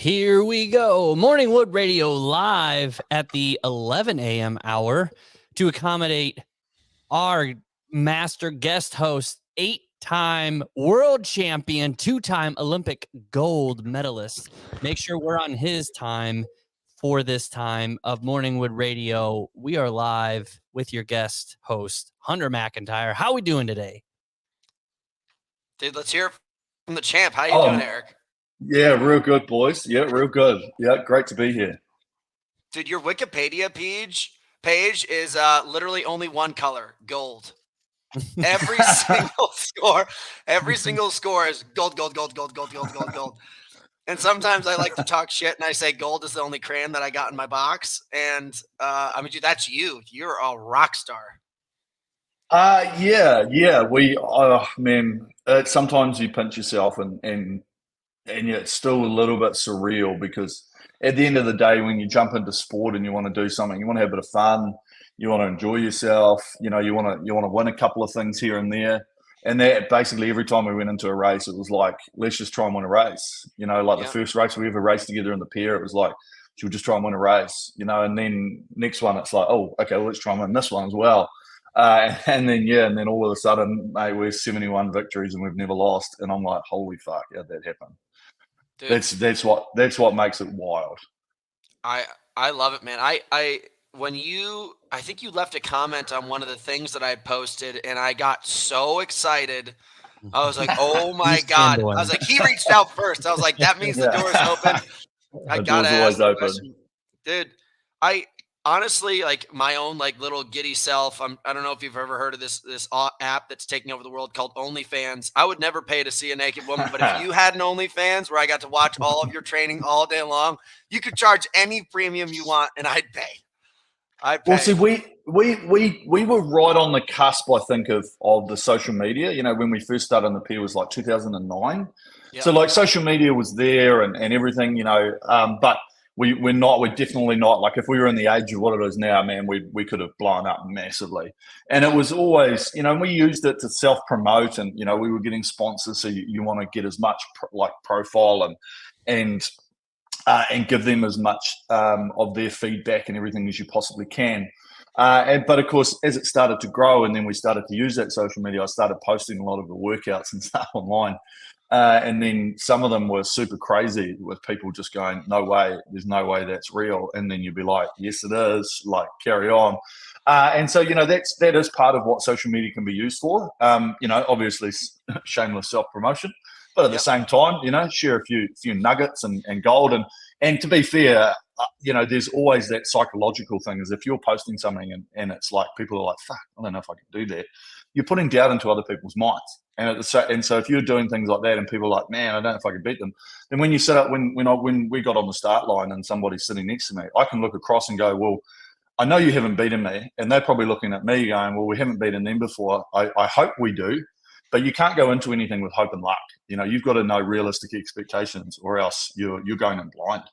Here we go. Morning Wood Radio live at the 11 a.m. hour to accommodate our master guest host, 8-time world champion, 2-time Olympic gold medalist. Make sure we're on his time for this time of Morning Wood Radio. We are live with your guest host, Hunter McIntyre. How are we doing today? Dude, let's hear it from the champ. How you doing, Eric? Yeah, real good, boys. Yeah, real good. Yeah, great to be here. Dude, your Wikipedia page is literally only one color, gold. Every single score is gold, gold, gold, gold, gold, gold, gold, gold. And sometimes I like to talk shit and I say gold is the only crayon that I got in my box. And I mean, dude, that's you. You're a rock star. Yeah. Man, sometimes you pinch yourself and yeah, it's still a little bit surreal because at the end of the day, when you jump into sport and you want to do something, you want to have a bit of fun, you want to enjoy yourself, you want to win a couple of things here and there. And that basically every time we went into a race, it was like, let's just try and win a race. The first race we ever raced together in the pair, it was like, should we just try and win a race? And then next one, it's like, oh, okay, well, let's try and win this one as well. And then all of a sudden, mate, we're 71 victories and we've never lost. And I'm like, holy fuck, how'd that happen? Dude, that's what makes it wild. I love it, man. I think you left a comment on one of the things that I posted, and I got so excited. I was like, oh my God. I was like, he reached out first. I was like, that means the door's open. I gotta ask the question. Dude, I honestly, like my own like little giddy self. I don't know if you've ever heard of this app that's taking over the world called OnlyFans. I would never pay to see a naked woman, but if you had an OnlyFans where I got to watch all of your training all day long, you could charge any premium you want, and I'd pay. Well, see, we were right on the cusp, I think, of the social media. When we first started in the pair was like 2009. Yep. So like social media was there and everything, but we're definitely not, like if we were in the age of what it is now, man, we could have blown up massively. And it was always, we used it to self-promote and, we were getting sponsors. So you want to get as much profile and give them as much of their feedback and everything as you possibly can. But of course, as it started to grow and then we started to use that social media, I started posting a lot of the workouts and stuff online. And then some of them were super crazy with people just going, no way, there's no way that's real. And then you'd be like, yes, it is, like carry on. And so, that is part of what social media can be used for. Obviously shameless self-promotion, but at the same time, share a few nuggets and gold. And to be fair, there's always that psychological thing is if you're posting something and it's like, people are like, fuck, I don't know if I can do that. You're putting doubt into other people's minds. And so if you're doing things like that and people are like, man, I don't know if I can beat them. Then when you set up, when we got on the start line and somebody's sitting next to me, I can look across and go, well, I know you haven't beaten me. And they're probably looking at me going, well, we haven't beaten them before. I hope we do. But you can't go into anything with hope and luck. You've got to know realistic expectations or else you're going in blind.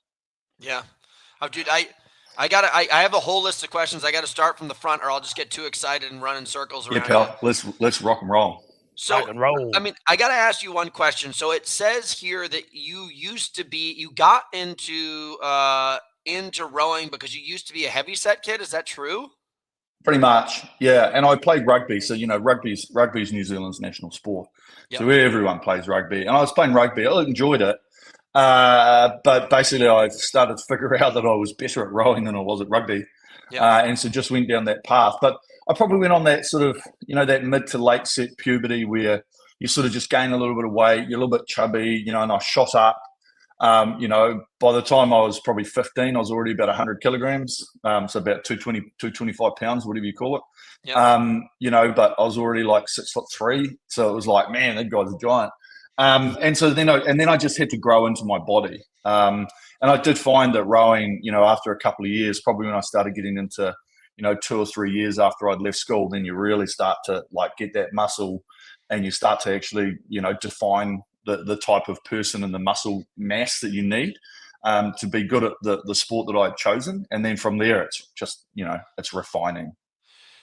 Yeah. Oh, dude, I have a whole list of questions. I got to start from the front or I'll just get too excited and run in circles around. Yeah, pal, let's rock and roll. So, I mean, I got to ask you one question. So it says here that you got into rowing because you used to be a heavyset kid. Is that true? Pretty much, yeah. And I played rugby. So, rugby's New Zealand's national sport. Yep. So everyone plays rugby. And I was playing rugby. I enjoyed it. But basically I started to figure out that I was better at rowing than I was at rugby. Yep. And so just went down that path. But I probably went on that sort of, that mid to late set puberty where you sort of just gain a little bit of weight, you're a little bit chubby, and I shot up. By the time I was probably 15, I was already about 100 kilograms. So about 220, 225 pounds, whatever you call it. Yep. But I was already like 6'3". So it was like, man, that guy's a giant. And so then I just had to grow into my body. And I did find that rowing, after a couple of years, probably when I started getting into, 2 or 3 years after I'd left school, then you really start to like get that muscle and you start to actually, define the type of person and the muscle mass that you need to be good at the sport that I'd chosen. And then from there, it's just, it's refining.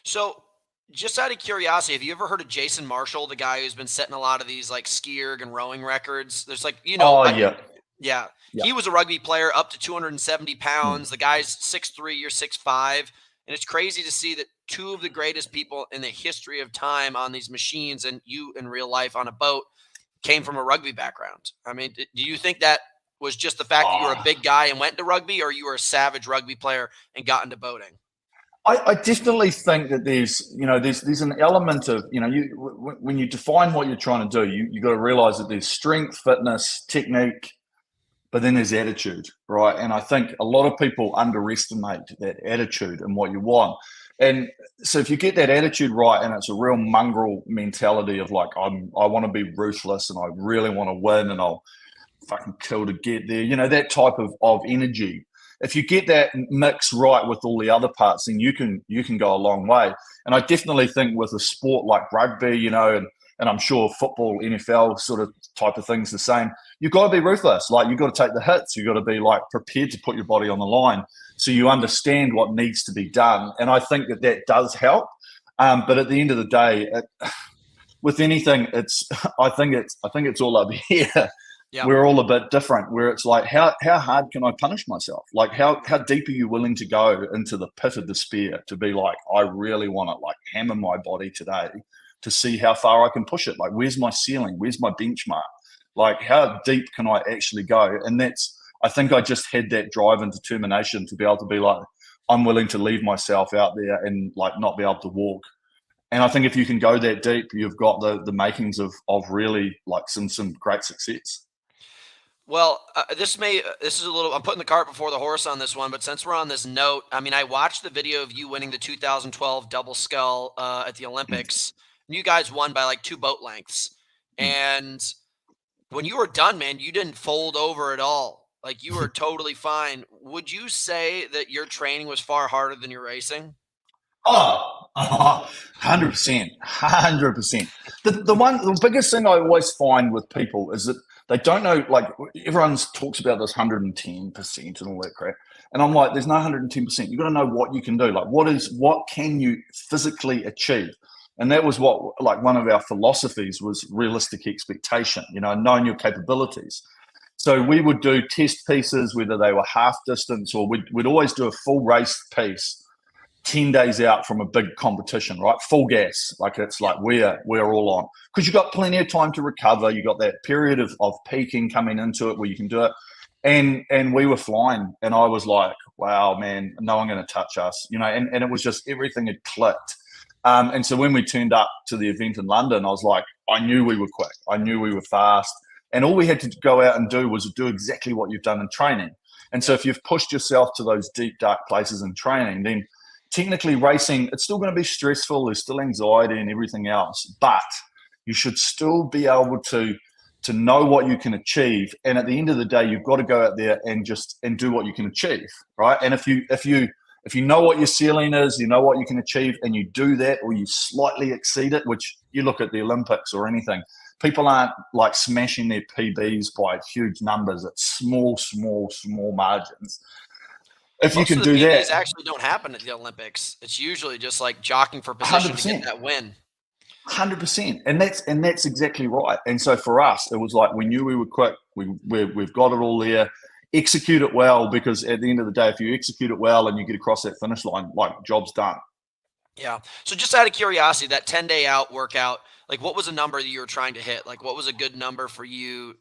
So just out of curiosity, have you ever heard of Jason Marshall, the guy who's been setting a lot of these like ski erg and rowing records? There's like, Oh, yeah. Yeah. Yeah. He was a rugby player up to 270 pounds. The guy's 6'3", you're 6'5". And it's crazy to see that two of the greatest people in the history of time on these machines and you in real life on a boat came from a rugby background. I mean, do you think that was just the fact that you were a big guy and went into rugby, or you were a savage rugby player and got into boating? I definitely think that there's an element of, when you define what you're trying to do, you got to realize that there's strength, fitness, technique, but then there's attitude, right? And I think a lot of people underestimate that attitude and what you want. And so if you get that attitude right, and it's a real mongrel mentality of like, I want to be ruthless and I really want to win and I'll fucking kill to get there, that type of energy. If you get that mix right with all the other parts, then you can go a long way. And I definitely think with a sport like rugby, and I'm sure football, NFL sort of type of things the same, you've got to be ruthless. Like, you've got to take the hits. You've got to be like prepared to put your body on the line so you understand what needs to be done. And I think that does help. But at the end of the day, with anything, I think it's all up here. Yeah. We're all a bit different, where it's like, how hard can I punish myself? Like, how deep are you willing to go into the pit of despair to be like, I really want to like hammer my body today to see how far I can push it? Like, where's my ceiling? Where's my benchmark? Like, how deep can I actually go? And I think I just had that drive and determination to be able to be like, I'm willing to leave myself out there and like not be able to walk. And I think if you can go that deep, you've got the makings of really like some great success. Well, this is a little, I'm putting the cart before the horse on this one, but since we're on this note, I mean, I watched the video of you winning the 2012 double scull at the Olympics. And you guys won by like 2 boat lengths. And when you were done, man, you didn't fold over at all. Like, you were totally fine. Would you say that your training was far harder than your racing? Oh, 100%, 100%. The biggest thing I always find with people is that they don't know, like, everyone talks about this 110% and all that crap. And I'm like, there's no 110%. You've got to know what you can do. Like, what can you physically achieve? And that was what, like, one of our philosophies was realistic expectation, knowing your capabilities. So we would do test pieces, whether they were half distance, or we'd always do a full race piece 10 days out from a big competition, right? Full gas. Like, it's like we're all on, because you've got plenty of time to recover. You got that period of peaking coming into it where you can do it. And we were flying, and I was like, wow, man, no one going to touch us, and it was just, everything had clicked. And so when we turned up to the event in London, I was like, I knew we were quick. I knew we were fast. And all we had to go out and do was do exactly what you've done in training. And so if you've pushed yourself to those deep, dark places in training, then technically racing, it's still going to be stressful. There's still anxiety and everything else, but you should still be able to know what you can achieve. And at the end of the day, you've got to go out there and do what you can achieve, right? And if you know what your ceiling is, you know what you can achieve, and you do that, or you slightly exceed it, which you look at the Olympics or anything, people aren't like smashing their PBs by huge numbers. It's small margins. If you can do that, actually don't happen at the Olympics. It's usually just like jockeying for position 100%. To get that win. 100%, and that's exactly right. And so for us, it was like, we knew we were quick. We've got it all there. Execute it well, because at the end of the day, if you execute it well and you get across that finish line, like, job's done. Yeah. So just out of curiosity, that 10-day out workout, like, what was a number that you were trying to hit? Like, what was a good number for you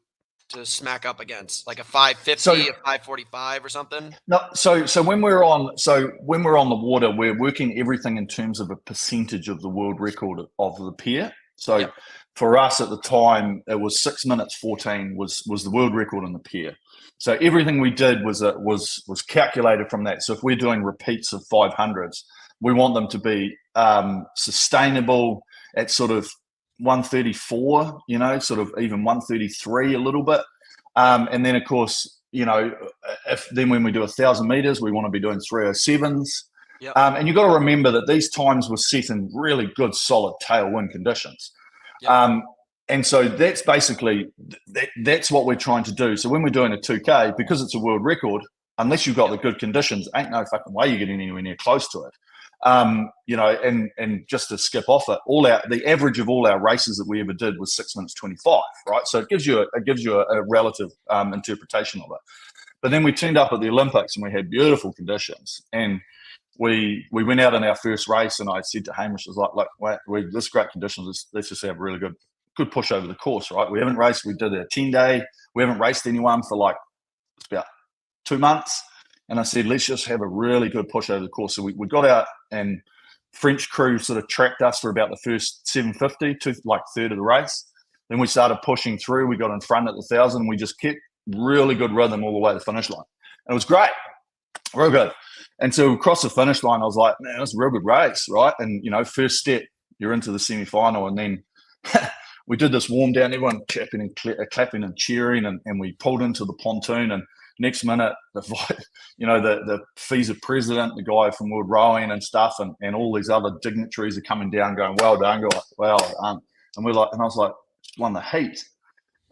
to smack up against, like a 550, a 545 or something? No, so when we're on the water, we're working everything in terms of a percentage of the world record of the pier. So for us at the time, it was 6 minutes 14 was the world record on the pier. So everything we did was calculated from that. So if we're doing repeats of 500s, we want them to be sustainable at sort of 134, sort of even 133 a little bit. And then, of course, when we do 1,000 meters, we want to be doing 307s. Yep. And you've got to remember that these times were set in really good, solid tailwind conditions. Yep. And so that's basically, that's what we're trying to do. So when we're doing a 2K, because it's a world record, unless you've got the good conditions, ain't no fucking way you're getting anywhere near close to it. You know, and just to skip off it, the average of all our races that we ever did was 6 minutes 25, right? So it gives you a relative interpretation of it. But then we turned up at the Olympics and we had beautiful conditions, and we went out in our first race, and I said to Hamish, I was like, wait, this great conditions, let's just have a really good push over the course, right? We haven't raced, we did a 10-day, we haven't raced anyone for like, it's about 2 months. And I said, let's just have a really good push over the course. So we got out, and French crew sort of tracked us for about the first 750 to like third of the race. Then we started pushing through. We got in front at the 1,000, and we just kept really good rhythm all the way to the finish line. And it was great, real good. And so across the finish line, I was like, man, that's a real good race, right? And, you know, first step, you're into the semi-final, and then we did this warm down, everyone clapping and cheering, and we pulled into the pontoon, and next minute, the FISA president, the guy from World Rowing and stuff, and all these other dignitaries are coming down going, well done, guys, well done. And I was like, just won the heat.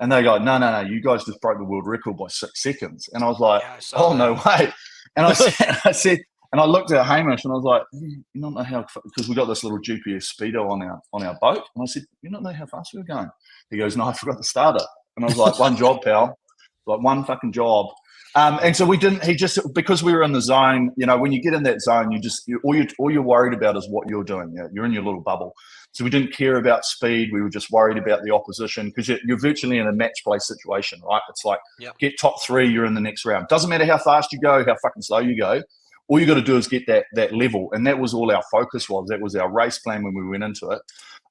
And they go, no, you guys just broke the world record by 6 seconds. And I was like, no way. And I said, and I looked at Hamish, and I was like, you don't know how, because we got this little GPS speedo on our boat. And I said, you don't know how fast we were going? He goes, no, I forgot the starter. And I was like, one job, pal. Like, one fucking job. And so we didn't, because we were in the zone, you know, when you get in that zone, all you're worried about is what you're doing. You're in your little bubble. So we didn't care about speed. We were just worried about the opposition, because you're virtually in a match play situation, right? It's like, get top 3, you're in the next round. Doesn't matter how fast you go, how fucking slow you go. All you got to do is get that level. And that was all our focus was. That was our race plan when we went into it.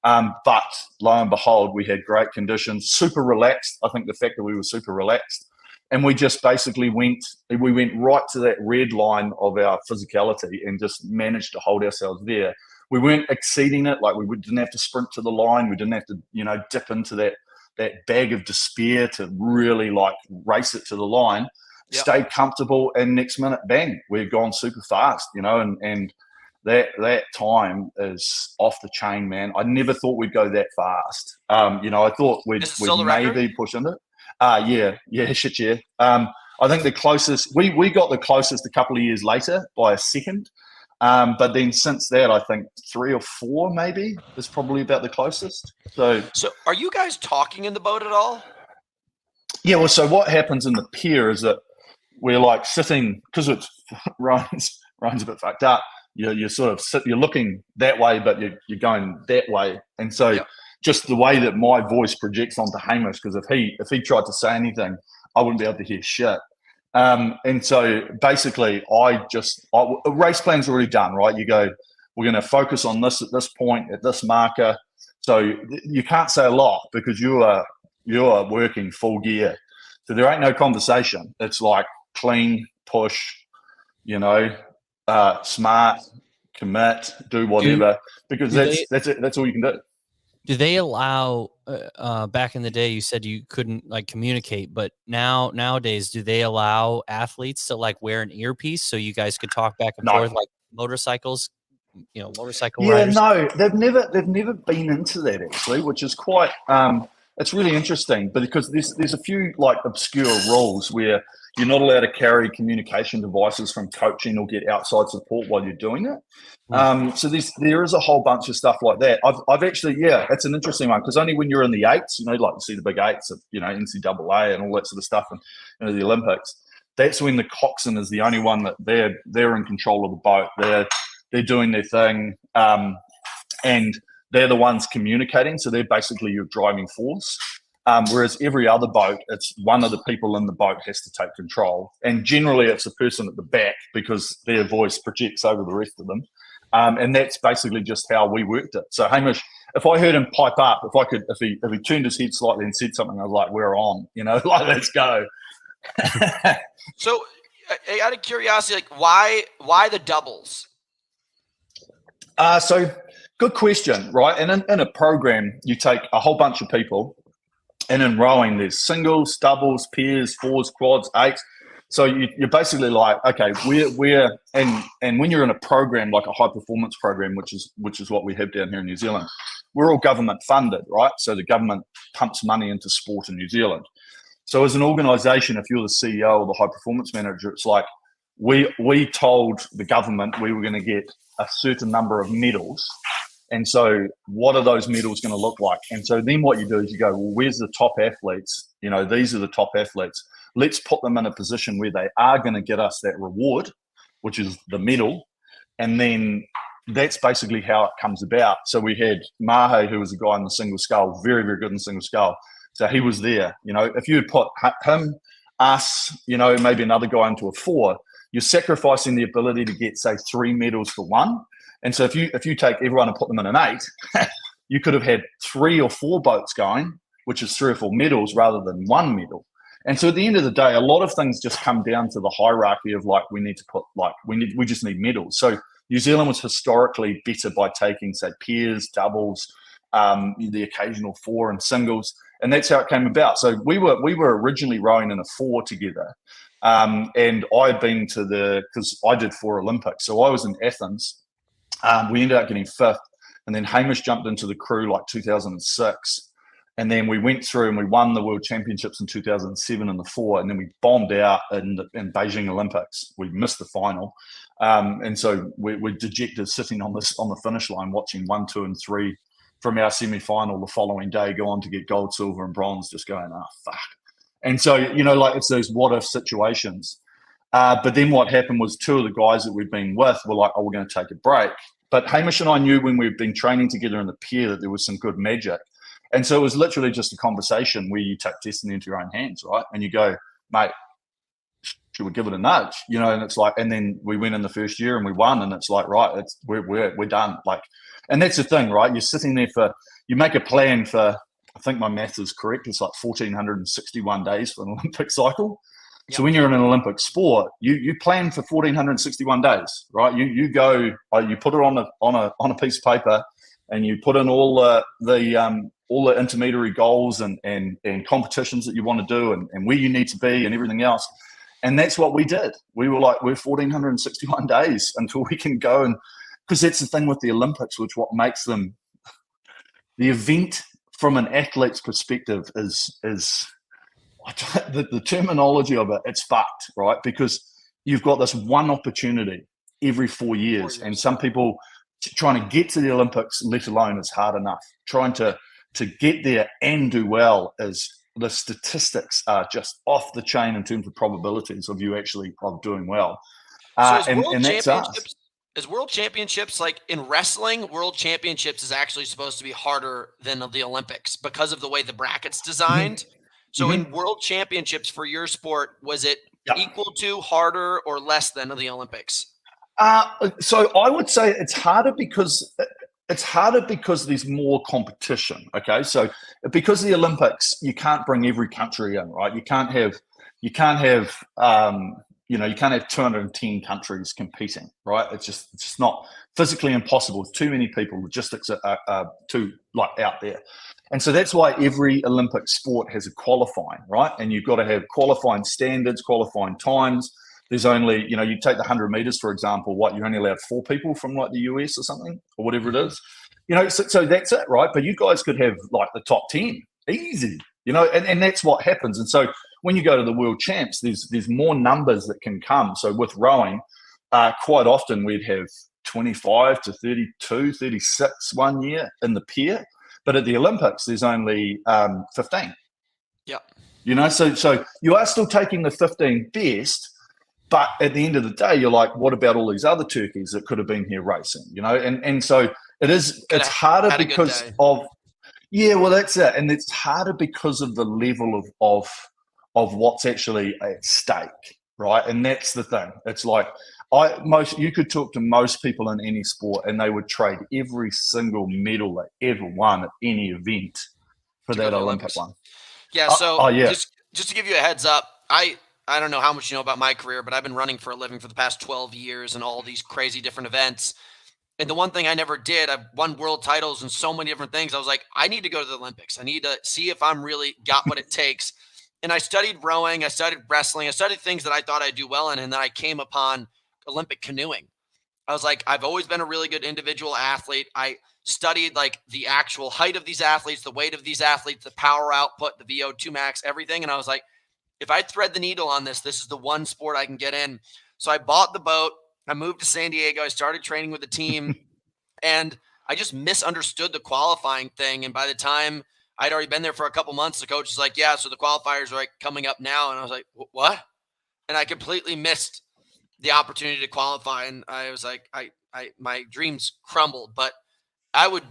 But lo and behold, we had great conditions, super relaxed. I think the fact that we were super relaxed, and we just basically went right to that red line of our physicality and just managed to hold ourselves there. We weren't exceeding it. Like, we didn't have to sprint to the line. We didn't have to, you know, dip into that bag of despair to really like race it to the line. Stayed comfortable, and next minute, bang, we've gone super fast, you know, and that time is off the chain, man. I never thought we'd go that fast. You know, I thought we'd maybe push into it. Shit, yeah. I think the closest, we got the closest a couple of years later by a second. But then since that, I think 3 or 4 maybe is probably about the closest. So are you guys talking in the boat at all? Yeah, well, so what happens in the pier is that we're like sitting, because it's Ryan's a bit fucked up. You're sort of you're looking that way, but you're going that way. And so just the way that my voice projects onto Hamish, because if he tried to say anything, I wouldn't be able to hear shit. And so basically race plan's already done, right? You go, we're going to focus on this at this point, at this marker. So you can't say a lot because you are working full gear. So there ain't no conversation. It's like clean, push, you know, smart, commit, do whatever, because that's it. That's all you can do. Do they allow, back in the day, you said you couldn't like communicate, but nowadays, do they allow athletes to like wear an earpiece so you guys could talk back and forth like motorcycles, you know, motorcycle riders? No, they've never been into that actually, which is quite, it's really interesting, but because there's a few like obscure rules where you're not allowed to carry communication devices from coaching or get outside support while you're doing it. So there is a whole bunch of stuff like that. I've actually, it's an interesting one, because only when you're in the 8s, you know, like you see the big 8s of, you know, NCAA and all that sort of stuff, and you know, the Olympics, that's when the coxswain is the only one that they're in control of the boat. They're doing their thing, and they're the ones communicating. So they're basically your driving force. Whereas every other boat, it's one of the people in the boat has to take control. And generally it's the person at the back, because their voice projects over the rest of them. And that's basically just how we worked it. So Hamish, if I heard him pipe up, if he turned his head slightly and said something, I was like, we're on, you know, like, let's go. So out of curiosity, like why the doubles? So good question, right? And in a program, you take a whole bunch of people, and in rowing, there's singles, doubles, pairs, 4s, quads, 8s. So you're basically like, okay, we're and when you're in a program like a high performance program, which is what we have down here in New Zealand, we're all government funded, right? So the government pumps money into sport in New Zealand. So as an organisation, if you're the CEO or the high performance manager, it's like, we told the government we were going to get a certain number of medals. And so what are those medals going to look like? And so then what you do is you go, well, where's the top athletes? You know, these are the top athletes. Let's put them in a position where they are going to get us that reward, which is the medal. And then that's basically how it comes about. So we had Mahe, who was a guy in the single scull, very, very good in single scull. So he was there. You know, if you had put him, us, you know, maybe another guy into a 4, you're sacrificing the ability to get, say, 3 medals for 1. And so if you take everyone and put them in an 8, you could have had 3 or 4 boats going, which is 3 or 4 medals rather than 1 medal. And so at the end of the day, a lot of things just come down to the hierarchy of like, we need to put, like, we just need medals. So New Zealand was historically better by taking, say, pairs, doubles, the occasional 4 and singles. And that's how it came about. So we were originally rowing in a 4 together. And I'd been because I did 4 Olympics. So I was in Athens. We ended up getting 5th. And then Hamish jumped into the crew like 2006. And then we went through and we won the World Championships in 2007 in the 4. And then we bombed out in Beijing Olympics. We missed the final. And so we're dejected sitting on the finish line watching 1, 2, and 3 from our semi-final the following day go on to get gold, silver, and bronze, just going, oh, fuck. And so, you know, like it's those what-if situations. But then what happened was 2 of the guys that we've been with were like, oh, we're going to take a break. But Hamish and I knew when we've been training together in the pair that there was some good magic. And so it was literally just a conversation where you take destiny into your own hands, right? And you go, mate, should we give it a nudge? You know, and it's like, and then we went in the first year and we won, and it's like, right, we're done. Like, and that's the thing, right? You're sitting there you make a plan for, I think my math is correct, it's like 1,461 days for an Olympic cycle. Yep. So when you're in an Olympic sport, you plan for 1,461 days, right? You go, you put it on a piece of paper, and you put in all the intermediary goals and competitions that you want to do and where you need to be and everything else. And that's what we did. We were like, we're 1,461 days until we can go. And because that's the thing with the Olympics, which what makes them, the event from an athlete's perspective is the terminology of it, it's fucked, right? Because you've got this one opportunity every 4 years. And some people trying to get to the Olympics, let alone, is hard enough. Trying to get there and do well is, the statistics are just off the chain in terms of probabilities of you actually of doing well. And that's us. Is World Championships, like in wrestling, World Championships is actually supposed to be harder than the Olympics because of the way the bracket's designed. Mm-hmm. So in World Championships for your sport, was it equal to, harder, or less than the Olympics? So I would say it's harder because there's more competition. Okay, so because of the Olympics, you can't bring every country in, right? You can't have 210 countries competing, right? It's just not physically impossible. Too many people. Logistics are too out there. And so that's why every Olympic sport has a qualifying, right? And you've got to have qualifying standards, qualifying times. There's only, you take the 100 meters, for example, you're only allowed 4 people from like the US or something, or whatever it is. So that's it, right? But you guys could have like the top 10, easy, and that's what happens. And so when you go to the World Champs, there's more numbers that can come. So with rowing, quite often we'd have 25 to 32, 36 one year in the pair. But at the Olympics, there's only 15. Yeah. So you are still taking the 15 best, but at the end of the day, you're like, what about all these other turkeys that could have been here racing? And so it's harder because of, well, that's it. And it's harder because of the level of what's actually at stake, right? And that's the thing. It's like, you could talk to most people in any sport and they would trade every single medal they ever won at any event for that Olympic one. Yeah. So just to give you a heads up, I don't know how much you know about my career, but I've been running for a living for the past 12 years and all these crazy different events. And the one thing I never did, I've won world titles and so many different things. I was like, I need to go to the Olympics. I need to see if I'm really got what it takes. And I studied rowing, I studied wrestling, I studied things that I thought I'd do well in. And then I came upon Olympic canoeing. I was like, I've always been a really good individual athlete. I studied like the actual height of these athletes, the weight of these athletes, the power output, the VO2 max, everything. And I was like, if I thread the needle on this is the one sport I can get in. So I bought the boat. I moved to San Diego. I started training with the team, and I just misunderstood the qualifying thing. And by the time I'd already been there for a couple months, the coach was like, yeah, so the qualifiers are like coming up now. And I was like, what? And I completely missed the opportunity to qualify. And I was like, my dreams crumbled, but I would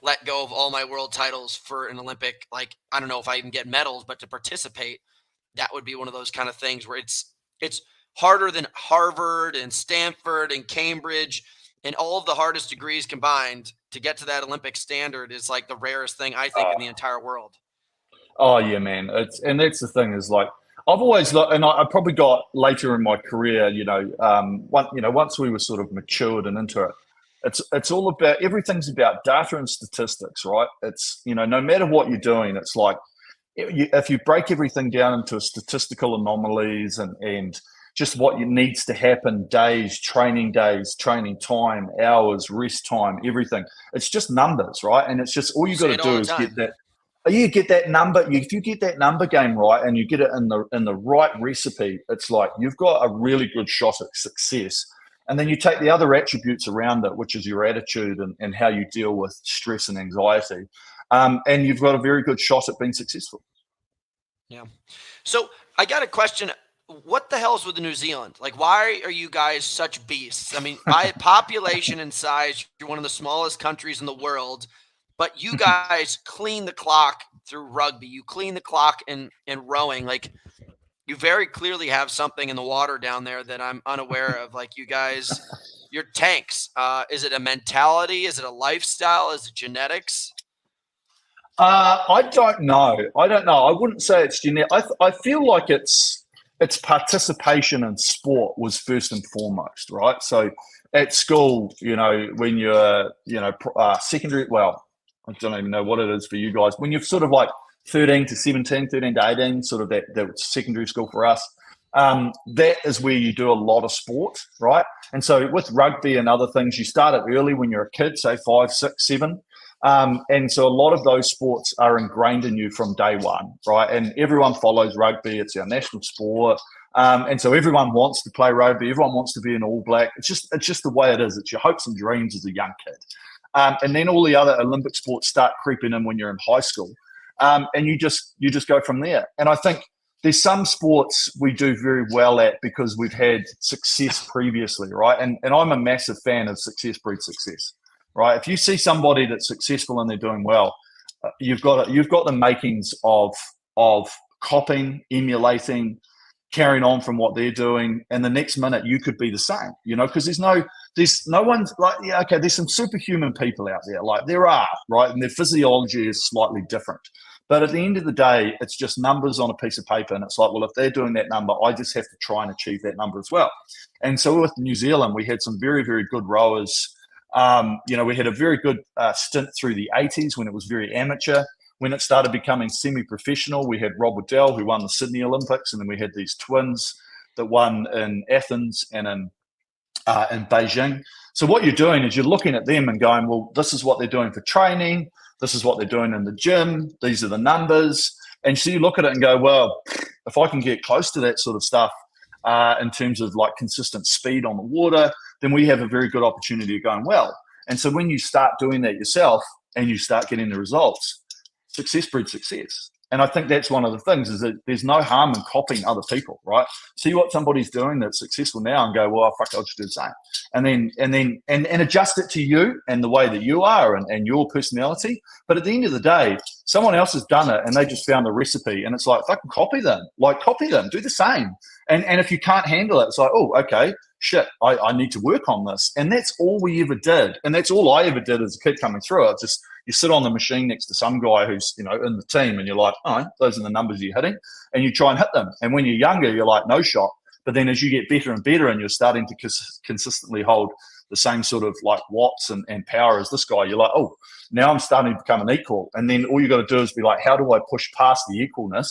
let go of all my world titles for an Olympic. Like, I don't know if I even get medals, but to participate, that would be one of those kind of things where it's harder than Harvard and Stanford and Cambridge and all of the hardest degrees combined. To get to that Olympic standard is like the rarest thing, I think, in the entire world. Oh yeah, man. And that's the thing is like, I've always looked, and I probably got later in my career, once we were sort of matured and into it, it's all about, everything's about data and statistics, right? It's, no matter what you're doing, it's like, if you break everything down into statistical anomalies and just what needs to happen, days, training time, hours, rest time, everything. It's just numbers, right? And it's just all you got to do is get that. You get that number. If you get that number game right and you get it in the right recipe, it's like you've got a really good shot at success. And then you take the other attributes around it, which is your attitude and how you deal with stress and anxiety, and you've got a very good shot at being successful. Yeah. So I got a question. What the hell is with New Zealand? Like, why are you guys such beasts? I mean, by population and size, you're one of the smallest countries in the world, but you guys clean the clock through rugby. You clean the clock in rowing. Like, you very clearly have something in the water down there that I'm unaware of. Like, you guys, you're tanks. Is it a mentality? Is it a lifestyle? Is it genetics? I don't know. I wouldn't say it's genetic. I feel like it's participation in sport was first and foremost, right? So at school, when you're, secondary, well, I don't even know what it is for you guys. When you're sort of like 13 to 17, 13 to 18, sort of that secondary school for us, that is where you do a lot of sport, right? And so with rugby and other things, you start it early when you're a kid, say 5, 6, 7. And so a lot of those sports are ingrained in you from day one, right? And everyone follows rugby. It's our national sport. And so everyone wants to play rugby. Everyone wants to be an All Black. It's just the way it is. It's your hopes and dreams as a young kid. And then all the other Olympic sports start creeping in when you're in high school. And you just go from there. And I think there's some sports we do very well at because we've had success previously, right? And I'm a massive fan of success breeds success. Right. If you see somebody that's successful and they're doing well, you've got the makings of copying, emulating, carrying on from what they're doing, and the next minute you could be the same. Because there's no one's like, yeah, okay, there's some superhuman people out there, like there are, right, and their physiology is slightly different. But at the end of the day, it's just numbers on a piece of paper, and it's like, well, if they're doing that number, I just have to try and achieve that number as well. And so with New Zealand, we had some very, very good rowers. We had a very good stint through the 80s when it was very amateur. When it started becoming semi-professional, we had Rob Waddell, who won the Sydney Olympics, and then we had these twins that won in Athens and in Beijing. So what you're doing is you're looking at them and going, well, this is what they're doing for training. This is what they're doing in the gym. These are the numbers. And so you look at it and go, well, if I can get close to that sort of stuff in terms of like consistent speed on the water, then we have a very good opportunity of going well. And so when you start doing that yourself and you start getting the results, success breeds success. And I think that's one of the things is that there's no harm in copying other people, right? See what somebody's doing that's successful now and go, well, fuck, I'll just do the same. And adjust it to you and the way that you are and your personality. But at the end of the day, someone else has done it and they just found the recipe and it's like, fucking copy them, do the same. And if you can't handle it, it's like, oh, okay, shit, I need to work on this. And that's all we ever did. And that's all I ever did as a kid coming through it. Just you sit on the machine next to some guy who's, in the team and you're like, oh, those are the numbers you're hitting. And you try and hit them. And when you're younger, you're like, no shot. But then as you get better and better and you're starting to consistently hold the same sort of like watts and power as this guy, you're like, oh, now I'm starting to become an equal. And then all you got to do is be like, how do I push past the equalness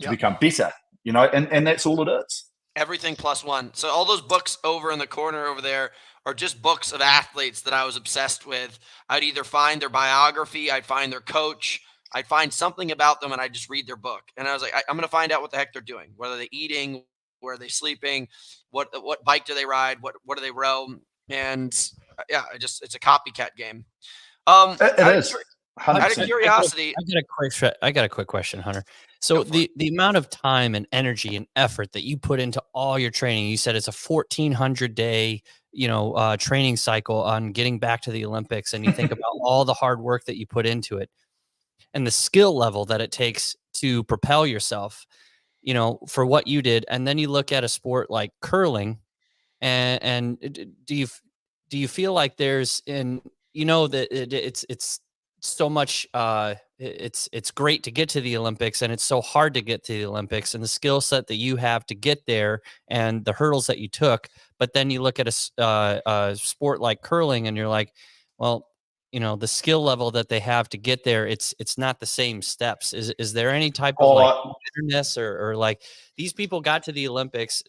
to become better? And that's all it is. Everything plus one. So all those books over in the corner over there are just books of athletes that I was obsessed with. I'd either find their biography, I'd find their coach, I'd find something about them, and I'd just read their book. And I was like, I'm going to find out what the heck they're doing, whether they're eating, Where are they sleeping? What bike do they ride? What do they row? And yeah, it's a copycat game. It is. Out of curiosity, I got a quick question, Hunter. So the amount of time and energy and effort that you put into all your training, you said it's a 1,400 day, training cycle on getting back to the Olympics, and you think about all the hard work that you put into it and the skill level that it takes to propel yourself, for what you did. And then you look at a sport like curling, and do you feel like there's that it's so much it's great to get to the Olympics, and it's so hard to get to the Olympics, and the skill set that you have to get there and the hurdles that you took. But then you look at a sport like curling and you're like, well, the skill level that they have to get there, it's not the same steps. Is there any type of bitterness or like these people got to the Olympics,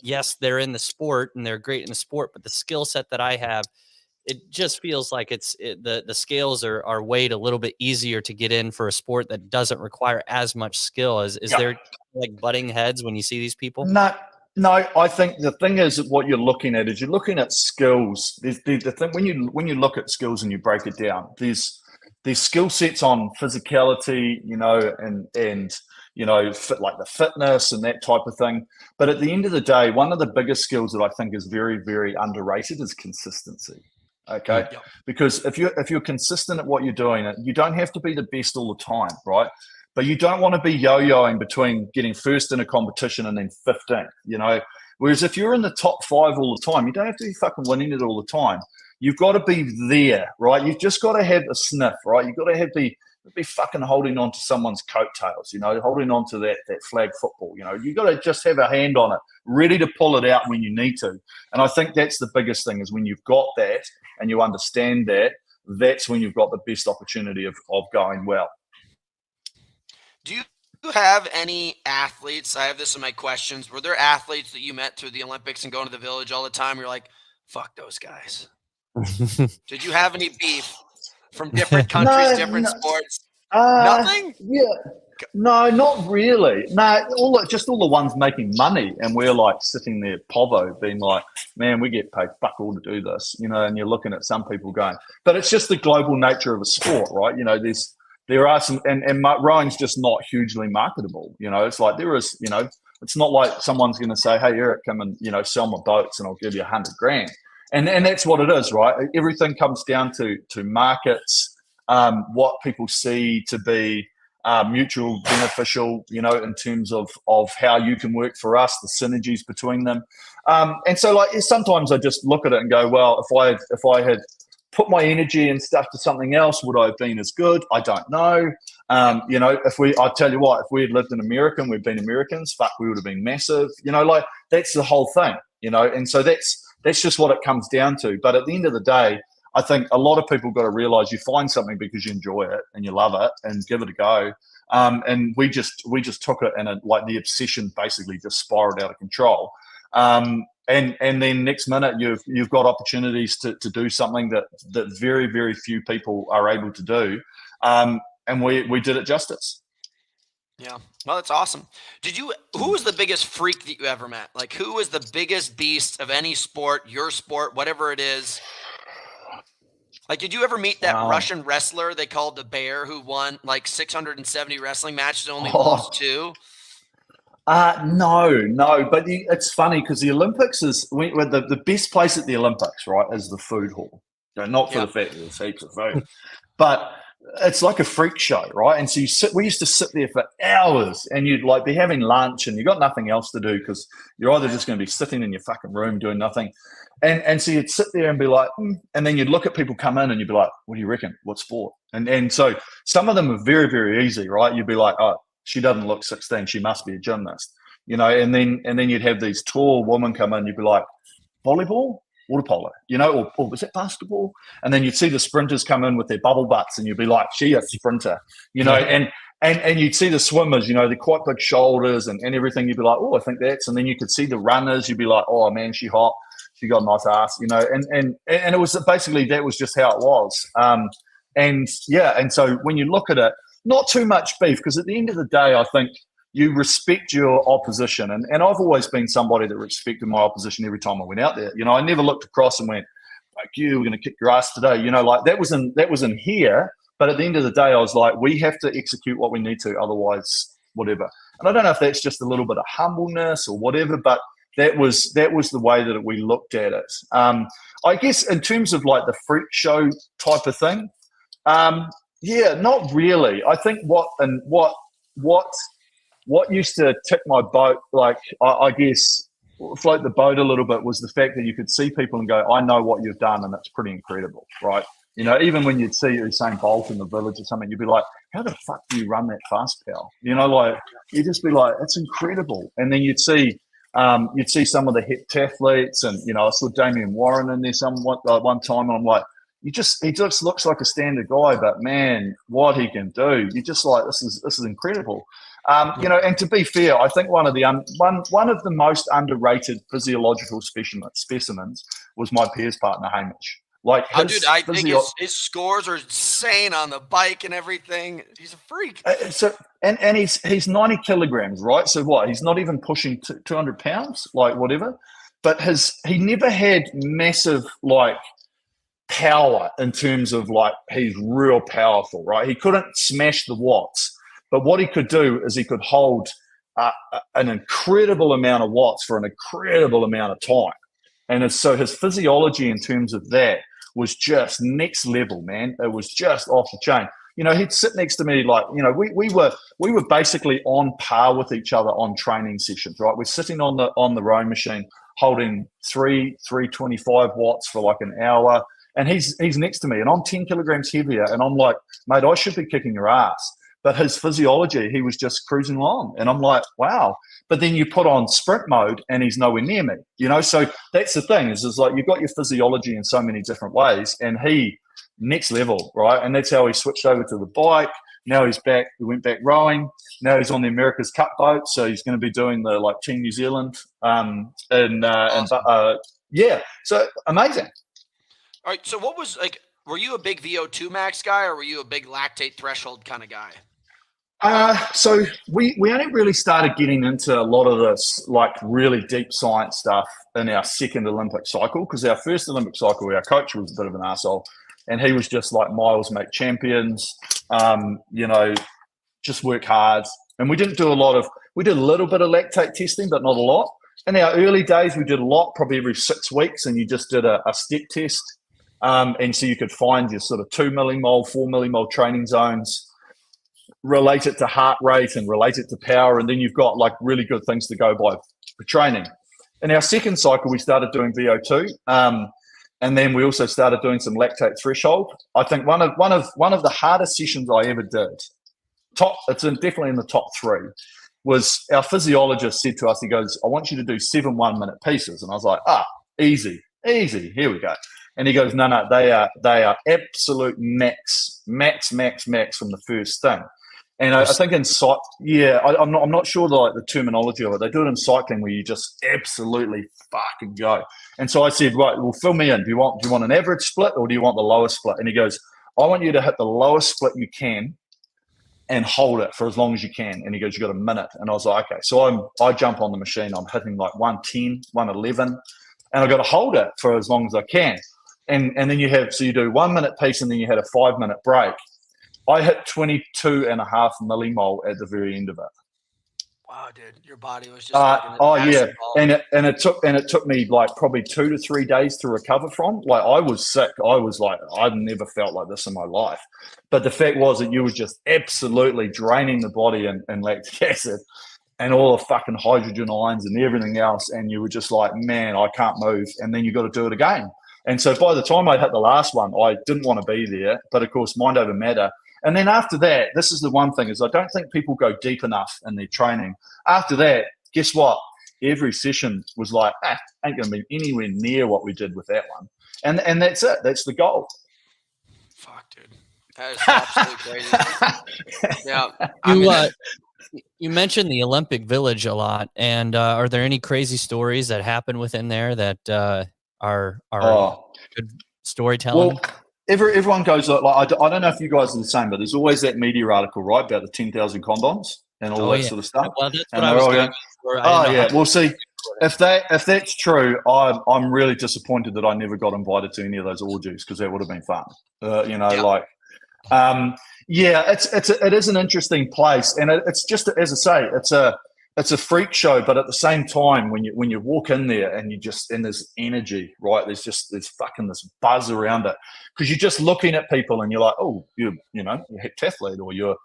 yes, they're in the sport and they're great in the sport, but the skill set that I have, it just feels like the scales are weighed a little bit easier to get in for a sport that doesn't require as much skill. Is there like butting heads when you see these people? No, I think the thing is that what you're looking at is you're looking at skills. There's the thing when you look at skills and you break it down, there's skill sets on physicality, and like the fitness and that type of thing. But at the end of the day, one of the biggest skills that I think is very, very underrated is consistency. Okay. Yep. Because if you're consistent at what you're doing, you don't have to be the best all the time, right? But you don't want to be yo-yoing between getting first in a competition and then 15th, Whereas if you're in the top 5 all the time, you don't have to be fucking winning it all the time. You've got to be there, right? You've just got to have a sniff, right? You've got to be fucking holding on to someone's coattails, holding on to that flag football. You've got to just have a hand on it, ready to pull it out when you need to. And I think that's the biggest thing, is when you've got that and you understand that, that's when you've got the best opportunity of going well. Do you have any athletes? I have this in my questions. Were there athletes that you met through the Olympics and going to the Village all the time? You're like, fuck those guys. Did you have any beef from different countries, different sports? Nothing? Yeah. No, not really. No, all the ones making money, and we're like sitting there, povo, being like, man, we get paid fuck all to do this, and you're looking at some people going, but it's just the global nature of a sport, right? There are some, and rowing's just not hugely marketable. It's like there is, it's not like someone's going to say, hey, Eric, come and, sell my boats and I'll give you $100,000. And that's what it is, right? Everything comes down to markets, what people see to be mutual beneficial, in terms of how you can work for us, the synergies between them. And so like sometimes I just look at it and go, well, if I had put my energy and stuff to something else, would I have been as good? I don't know. I'll tell you what, if we had lived in America and we'd been Americans, fuck, we would have been massive. Like that's the whole thing, and so that's just what it comes down to. But at the end of the day, I think a lot of people got to realize you find something because you enjoy it and you love it and give it a go. And we just took it, and like the obsession basically just spiraled out of control. And then next minute you've got opportunities to do something that very, very few people are able to do. And we did it justice. Yeah. Well, that's awesome. Who was the biggest freak that you ever met? Like, who was the biggest beast of any sport, your sport, whatever it is? Like, did you ever meet that Russian wrestler they called the Bear, who won like 670 wrestling matches and only lost 2? No, but it's funny because the Olympics is the best place at the Olympics, right, is the food hall. Not for the fact that there's heaps of food, but it's like a freak show, right? And so we used to sit there for hours, and you'd like be having lunch, and you got nothing else to do because you're either just going to be sitting in your fucking room doing nothing, and so you'd sit there and be like, and then you'd look at people come in, and you'd be like, what do you reckon? What sport? And so some of them are very, very easy, right? You'd be like, oh, she doesn't look 16, she must be a gymnast, and then you'd have these tall women come in, you'd be like, volleyball, water polo, or was it basketball? And then you'd see the sprinters come in with their bubble butts, and you'd be like, she a sprinter, and you'd see the swimmers, they're quite big shoulders and everything. You'd be like, oh, I think that's, and then you could see the runners, you'd be like, oh man, she hot, she got a nice ass, and it was basically, that was just how it was. And so when you look at it, not too much beef, because at the end of the day, I think you respect your opposition. And I've always been somebody that respected my opposition every time I went out there. You know, I never looked across and went, like, you, we're going to kick your ass today. You know, like that was in here. But at the end of the day, I was like, we have to execute what we need to, otherwise, whatever. And I don't know if that's just a little bit of humbleness or whatever, but that was the way that we looked at it. I guess in terms of like the freak show type of thing, yeah, not really. I think what used to tip my boat, like I guess float the boat a little bit, was the fact that you could see people and go, I know what you've done, and it's pretty incredible, right? You know, even when you'd see Usain Bolt in the village or something, you'd be like, how the fuck do you run that fast, pal? You know, like you'd just be like, it's incredible. And then you'd see some of the heptathletes, and you know, I saw Damien Warren in there one time, and I'm like, he just looks like a standard guy, but man, what he can do, you're just like, this is incredible. You know, and to be fair, I think one of the most underrated physiological specimens was my peers partner Hamish. Like, I think his scores are insane on the bike and everything. He's a freak. And he's 90 kilograms, right? So what? He's not even pushing 200 pounds, like whatever. But he never had massive like power in terms of like he's real powerful, right? He couldn't smash the watts, but what he could do is he could hold an incredible amount of watts for an incredible amount of time. And so his physiology in terms of that was just next level, man. It was just off the chain. You know, he'd sit next to me like, you know, we were basically on par with each other on training sessions, right? We're sitting on the rowing machine holding 325 watts for like an hour, and he's next to me, and I'm 10 kilograms heavier, and I'm like, mate, I should be kicking your ass. But his physiology, he was just cruising along. And I'm like, wow. But then you put on sprint mode and he's nowhere near me, you know? So that's the thing is like, you've got your physiology in so many different ways, and he next level, right? And that's how he switched over to the bike. Now he's back. He went back rowing. Now he's on the America's Cup boat. So he's going to be doing the like Team New Zealand. Yeah. So amazing. All right. So what was like, were you a big VO2 max guy, or were you a big lactate threshold kind of guy? So we only really started getting into a lot of this like really deep science stuff in our second Olympic cycle, because our first Olympic cycle, our coach was a bit of an arsehole, and he was just like, miles make champions, you know, just work hard. And we did a little bit of lactate testing, but not a lot. In our early days, we did a lot, probably every 6 weeks, and you just did a step test. And so you could find your sort of 2 millimole, 4 millimole training zones, relate it to heart rate and relate it to power, and then you've got like really good things to go by for training. In our second cycle, we started doing VO2, and then we also started doing some lactate threshold. I think one of the hardest sessions I ever did, definitely in the top 3, was our physiologist said to us, he goes, I want you to do 7 1-minute pieces. And I was like, easy, here we go. And he goes, no, they are absolute max from the first thing. And I think in I'm not sure the terminology of it. They do it in cycling where you just absolutely fucking go. And so I said, right, well, fill me in. Do you want an average split, or do you want the lowest split? And he goes, I want you to hit the lowest split you can and hold it for as long as you can. And he goes, you got a minute. And I was like, okay. So I jump on the machine. I'm hitting like 110, 111, and I got to hold it for as long as I can. And then you do 1 minute piece, and then you had a 5-minute break. I hit 22.5 millimole at the very end of it. Wow, dude, your body was just and it took me like probably 2 to 3 days to recover from. Like, I was sick. I was like, I've never felt like this in my life. But the fact was that you were just absolutely draining the body in lactic acid and all the fucking hydrogen ions and everything else, and you were just like, man, I can't move. And then you got to do it again. And so by the time I hit the last one, I didn't want to be there. But of course, mind over matter. And then after that, this is the one thing, is I don't think people go deep enough in their training. After that, guess what? Every session was like, ain't going to be anywhere near what we did with that one. And that's it. That's the goal. Fuck, dude. That is absolutely crazy. Yeah. You mentioned the Olympic Village a lot. And are there any crazy stories that happen within there that are good storytelling? Well, everyone goes like, I don't know if you guys are the same, but there's always that media article, right, about the 10,000 condoms. and all that sort of stuff. Well, that's and what I was going for. Oh yeah, we'll see. If that's true, I'm really disappointed that I never got invited to any of those orgies, because that would have been fun. It is an interesting place, and it's just, as I say, it's a freak show. But at the same time, when you walk in there and there's energy, right? There's fucking this buzz around it, because you're just looking at people and you're like, oh, you're heptathlete, or you're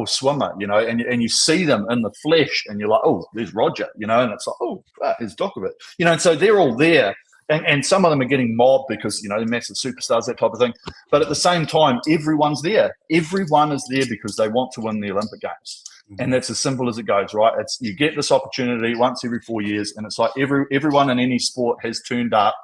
swimmer, and you see them in the flesh and you're like, oh, there's Roger, and it's like, oh, there's Dokovic, and so they're all there. And some of them are getting mobbed because, they're massive superstars, that type of thing. But at the same time, everyone's there. Everyone is there because they want to win the Olympic Games. And that's as simple as it goes, right? You get this opportunity once every 4 years, and it's like everyone in any sport has turned up,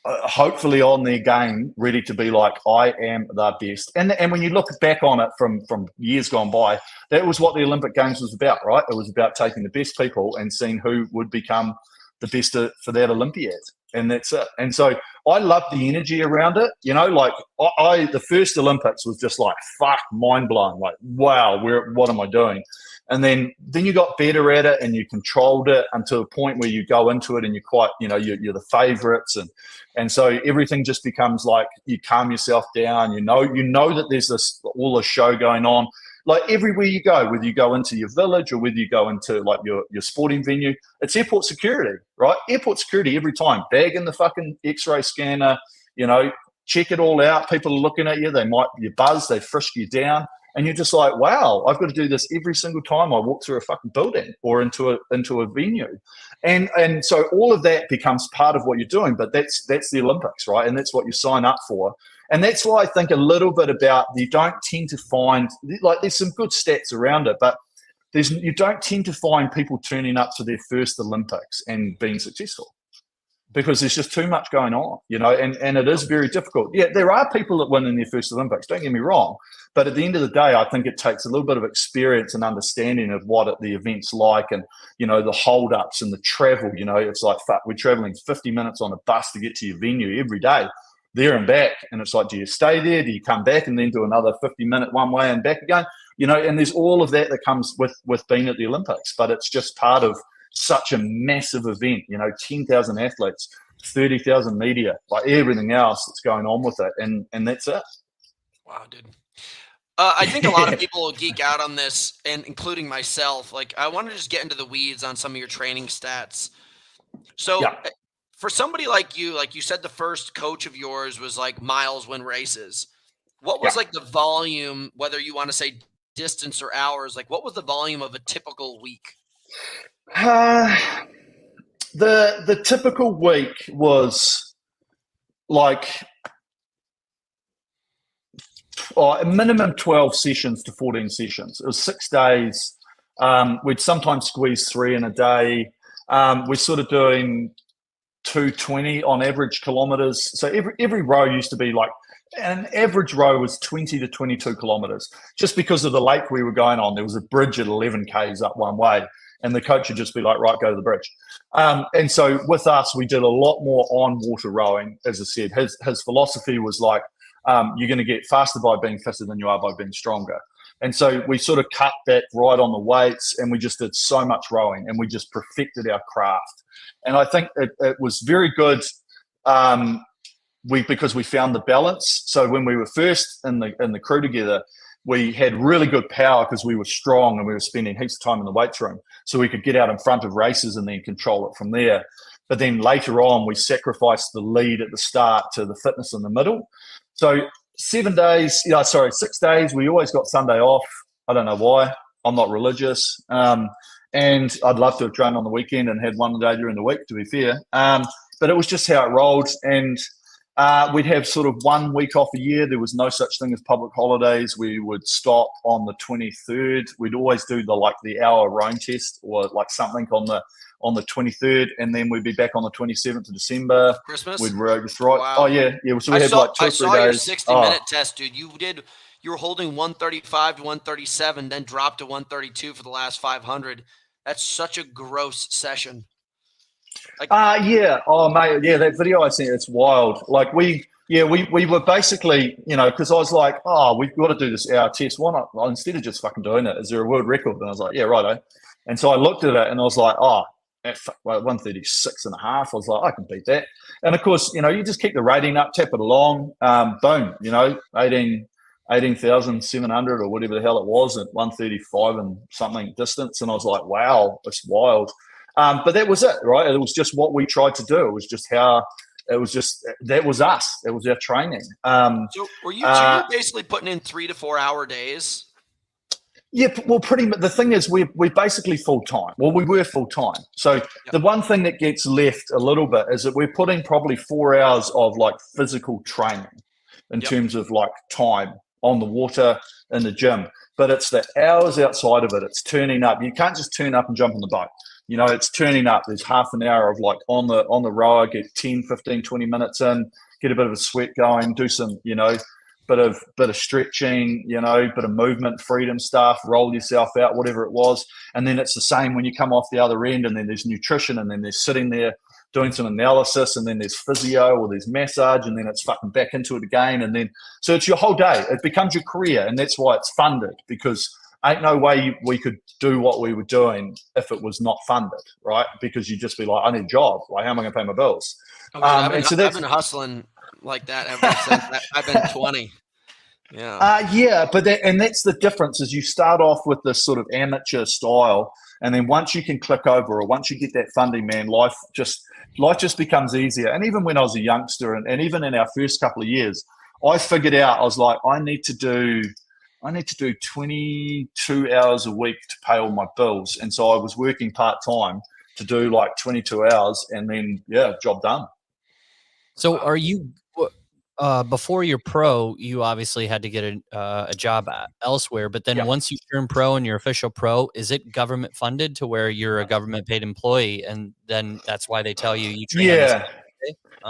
hopefully on their game, ready to be like, I am the best. And when you look back on it from years gone by, that was what the Olympic Games was about, right? It was about taking the best people and seeing who would become the best for that Olympiad. And that's it. And so I love the energy around it. The first Olympics was just like, fuck, mind blowing. Like, wow, what am I doing? And then you got better at it, and you controlled it until a point where you go into it and you're quite, you're the favorites. And so everything just becomes like, you calm yourself down. You know that there's all this show going on. Like everywhere you go, whether you go into your village or whether you go into like your sporting venue, it's airport security, right? Airport security every time. Bag in the fucking X-ray scanner, check it all out. People are looking at you. You buzz, they frisk you down, and you're just like, wow, I've got to do this every single time I walk through a fucking building or into a venue. And so all of that becomes part of what you're doing, but that's the Olympics, right? And that's what you sign up for. And that's why I think a little bit about, you don't tend to find, like, there's some good stats around it, but you don't tend to find people turning up to their first Olympics and being successful, because there's just too much going on, and it is very difficult. Yeah, there are people that win in their first Olympics, don't get me wrong, but at the end of the day, I think it takes a little bit of experience and understanding of what the event's like, and, the hold-ups and the travel. It's like, fuck, we're traveling 50 minutes on a bus to get to your venue every day, there and back. And it's like, do you stay there? Do you come back and then do another 50-minute one way and back again? And there's all of that comes with being at the Olympics, but it's just part of such a massive event, 10,000 athletes, 30,000 media, like everything else that's going on with it. And that's it. Wow, dude. I think a lot of people will geek out on this, and including myself. Like, I want to just get into the weeds on some of your training stats. So for somebody like you said, the first coach of yours was like miles win races. What was like the volume, whether you want to say distance or hours, like what was the volume of a typical week? The typical week was like a minimum 12 sessions to 14 sessions. It was 6 days. We'd sometimes squeeze 3 in a day. We're sort of doing 220 on average kilometers. So every row used to be like, an average row was 20 to 22 kilometers. Just because of the lake we were going on, there was a bridge at 11 Ks up one way, and the coach would just be like, right, go to the bridge. And so with us, we did a lot more on water rowing. As I said, his philosophy was like, you're going to get faster by being fitter than you are by being stronger. And so we sort of cut back right on the weights, and we just did so much rowing, and we just perfected our craft. And I think it was very good because we found the balance. So when we were first in the crew together, we had really good power because we were strong and we were spending heaps of time in the weights room. So we could get out in front of races and then control it from there. But then later on, we sacrificed the lead at the start to the fitness in the middle. So 6 days, we always got Sunday off. I don't know why. I'm not religious. And I'd love to have trained on the weekend and had one day during the week, to be fair. But it was just how it rolled. And we'd have sort of 1 week off a year. There was no such thing as public holidays. We would stop on the 23rd. We'd always do the hour rowing test or like something on the 23rd, and then we'd be back on the 27th of December. Christmas? We'd row just right. Wow. Oh yeah. So we had like 2 or 3 days. I saw your 60-minute test, dude. You were holding 135 to 137, then dropped to 132 for the last 500. That's such a gross session. Yeah. Oh, mate. Yeah, that video I sent, it's wild. Like we Yeah, we were basically, because I was like, oh, we've got to do this hour test. Why not? Well, instead of just fucking doing it, is there a world record? And I was like, yeah, righto. And so I looked at it and I was like, oh, at 136 and a half, I was like, I can beat that. And of course, you just keep the rating up, tap it along, boom, 18,700 or whatever the hell it was at 135 and something distance. And I was like, wow, it's wild. But that was it, right? It was just what we tried to do. It was just that was us. It was our training. So you're basically putting in 3 to 4 hour days? Yeah, well, pretty much. The thing is, we're basically full time. Well, we were full time. So the one thing that gets left a little bit is that we're putting probably 4 hours of like physical training in terms of like time on the water in the gym. But it's the hours outside of it. It's turning up. You can't just turn up and jump on the boat. It's turning up. There's half an hour of like on the rower, get 10, 15, 20 minutes in, get a bit of a sweat going, do some, bit of stretching, bit of movement, freedom stuff, roll yourself out, whatever it was. And then it's the same when you come off the other end, and then there's nutrition, and then there's sitting there doing some analysis, and then there's physio or there's massage, and then it's fucking back into it again. And then, so it's your whole day. It becomes your career. And that's why it's funded, because ain't no way we could do what we were doing if it was not funded, right? Because you'd just be like, I need a job. Like, how am I going to pay my bills? I've been hustling like that ever since I've been 20. Yeah. But that's the difference, is you start off with this sort of amateur style, and then once you can click over, or once you get that funding, man, life just becomes easier. And even when I was a youngster, and even in our first couple of years, I figured out, I was like, I need to do 22 hours a week to pay all my bills. And so I was working part-time to do like 22 hours, and then, job done. So are you, before you're pro, you obviously had to get a job elsewhere, but then once you turn pro and you're official pro, is it government funded to where you're a government paid employee, and then that's why they tell you train on this?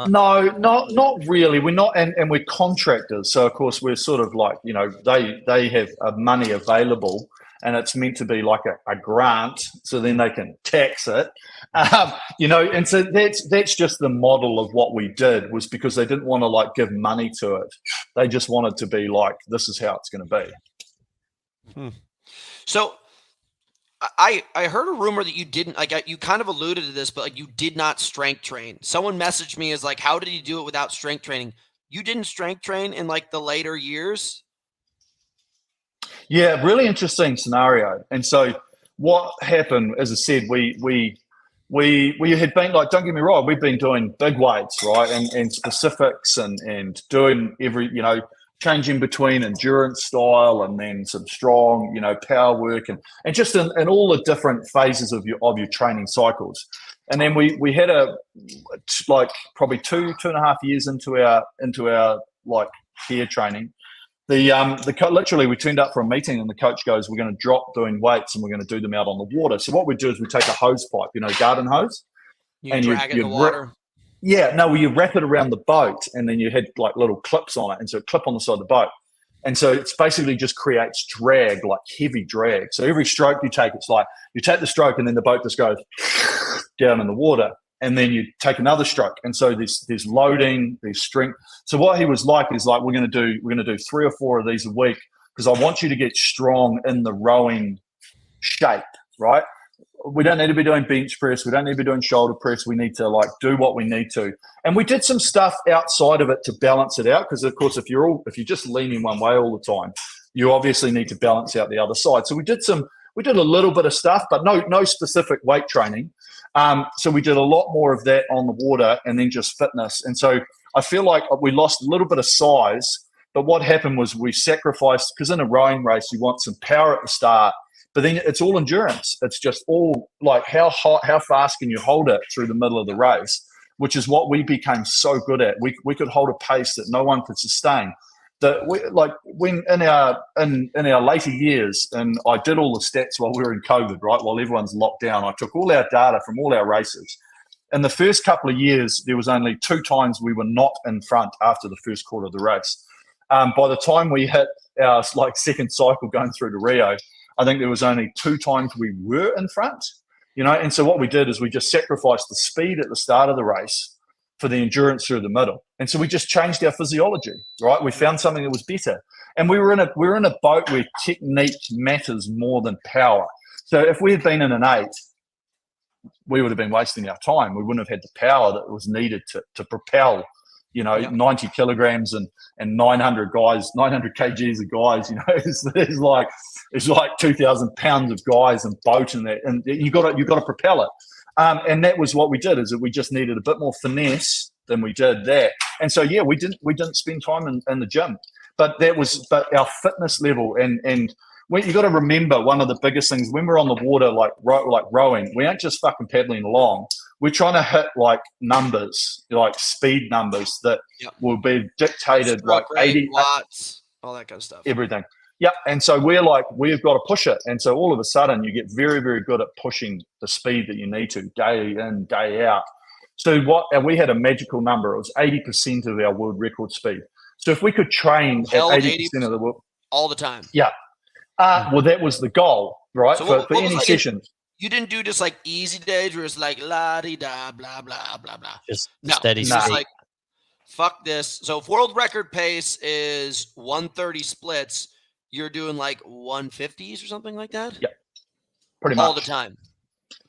No, not really. We're not, and we're contractors. So of course we're sort of like, they have money available, and it's meant to be like a grant, so then they can tax it, and so that's just the model of what we did, was because they didn't want to like give money to it. They just wanted to be like, this is how it's going to be. So I heard a rumor that you didn't, like, you kind of alluded to this, but like you did not strength train. Someone messaged me as like, how did you do it without strength training? You didn't strength train in like the later years? Yeah, really interesting scenario. And so what happened, as I said, we had been, like, don't get me wrong, we've been doing big weights, right? And specifics and doing every, changing between endurance style and then some strong, power work and just in all the different phases of your training cycles. And then we had probably 2.5 years into our like peer training. Literally we turned up for a meeting, and the coach goes, we're going to drop doing weights, and we're going to do them out on the water. So what we do is we take a hose pipe, garden hose, and drag it in the water. You wrap it around the boat, and then you had like little clips on it, and so clip on the side of the boat. And so it's basically just creates drag, like heavy drag. So every stroke you take, it's like you take the stroke, and then the boat just goes down in the water, and then you take another stroke. And so there's loading, there's strength. So what he was like is like, we're going to do 3 or 4 of these a week, because I want you to get strong in the rowing shape, right? We don't need to be doing bench press. We don't need to be doing shoulder press. We need to like do what we need to. And we did some stuff outside of it to balance it out, because of course, if you're just leaning one way all the time, you obviously need to balance out the other side. So we did a little bit of stuff, but no specific weight training. So we did a lot more of that on the water, and then just fitness. And so I feel like we lost a little bit of size, but what happened was we sacrificed, because in a rowing race, you want some power at the start, but then it's all endurance. It's just all like how fast can you hold it through the middle of the race, which is what we became so good at. We could hold a pace that no one could sustain. When in our later years, and I did all the stats while we were in COVID, right? While everyone's locked down, I took all our data from all our races. In the first couple of years, there was only 2 times we were not in front after the first quarter of the race. By the time we hit our second cycle going through to Rio, I think there was only 2 times we were in front. And so what we did is we just sacrificed the speed at the start of the race for the endurance through the middle. And so we just changed our physiology, right? We found something that was better. And we were in a boat where technique matters more than power. So if we had been in an 8, we would have been wasting our time. We wouldn't have had the power that was needed to propel, 90 kilograms and 900 guys, 900 kgs of guys, it's like 2,000 pounds of guys and boat and that, and you got to propel it. And that was what we did, is that we just needed a bit more finesse than we did that. And so, yeah, we didn't spend time in the gym, but our fitness level and you got to remember, one of the biggest things when we're on the water, like rowing, we aren't just fucking paddling along. We're trying to hit like numbers, like speed numbers that will be dictated, stroke like 80 watts, all that kind of stuff. Everything. Yeah. And so we've got to push it. And so all of a sudden you get very, very good at pushing the speed that you need to day in, day out. So we had a magical number. It was 80% of our world record speed. So if we could train at 80% of the world all the time. Yeah. Well, that was the goal, right? So for any session. You didn't do just like easy days where it's like la-di-da, blah, blah, blah, blah. Just steady. It's just like, fuck this. So if world record pace is 130 splits, you're doing like 150s or something like that? Yeah, pretty much. All the time.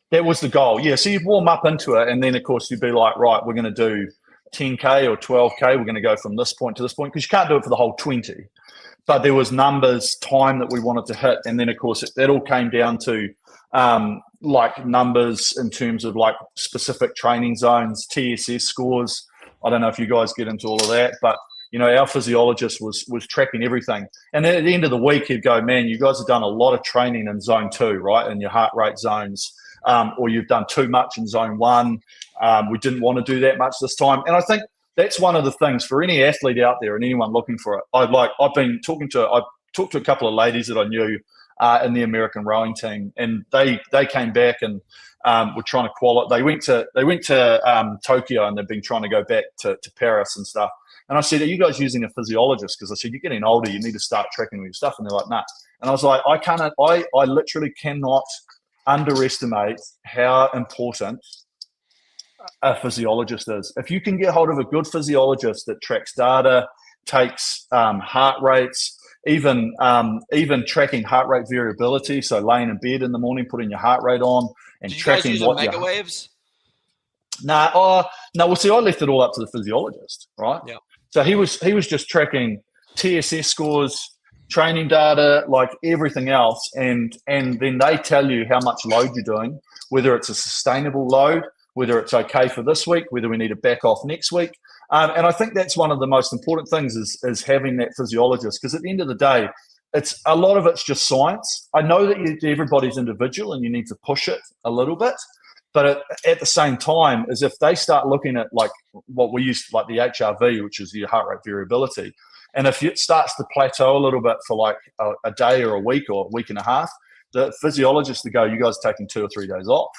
That was the goal. Yeah, so you'd warm up into it, and then, of course, you'd be like, right, we're going to do 10K or 12K. We're going to go from this point to this point, because you can't do it for the whole 20. But there was numbers, time that we wanted to hit. And then, of course, that all came down to like numbers in terms of like specific training zones, TSS scores. I don't know if you guys get into all of that, but, our physiologist was tracking everything. And then at the end of the week, he'd go, man, you guys have done a lot of training in zone 2, right, in your heart rate zones, or you've done too much in zone 1. We didn't want to do that much this time. And I think that's one of the things for any athlete out there and anyone looking for it. I've talked to a couple of ladies that I knew in the American rowing team, and they came back and were trying to qualify. They went to Tokyo, and they've been trying to go back to Paris and stuff. And I said, are you guys using a physiologist? Because I said, you're getting older, you need to start tracking all your stuff. And they're like, nah. And I was like, I literally cannot underestimate how important a physiologist is. If you can get hold of a good physiologist that tracks data, takes heart rates, even tracking heart rate variability, so laying in bed in the morning, putting your heart rate on, and Did you tracking guys use what Omega Waves? No. Well, see, I left it all up to the physiologist, right? Yeah. So he was just tracking TSS scores, training data, like everything else, and then they tell you how much load you're doing, whether it's a sustainable load, whether it's okay for this week, whether we need to back off next week. And I think that's one of the most important things is having that physiologist, because at the end of the day, it's a lot of it's just science. I know that everybody's individual and you need to push it a little bit, but at the same time, is if they start looking at like what we use, like the HRV, which is your heart rate variability, and if it starts to plateau a little bit for like a day or a week and a half, the physiologist to go, you guys are taking 2 or 3 days off.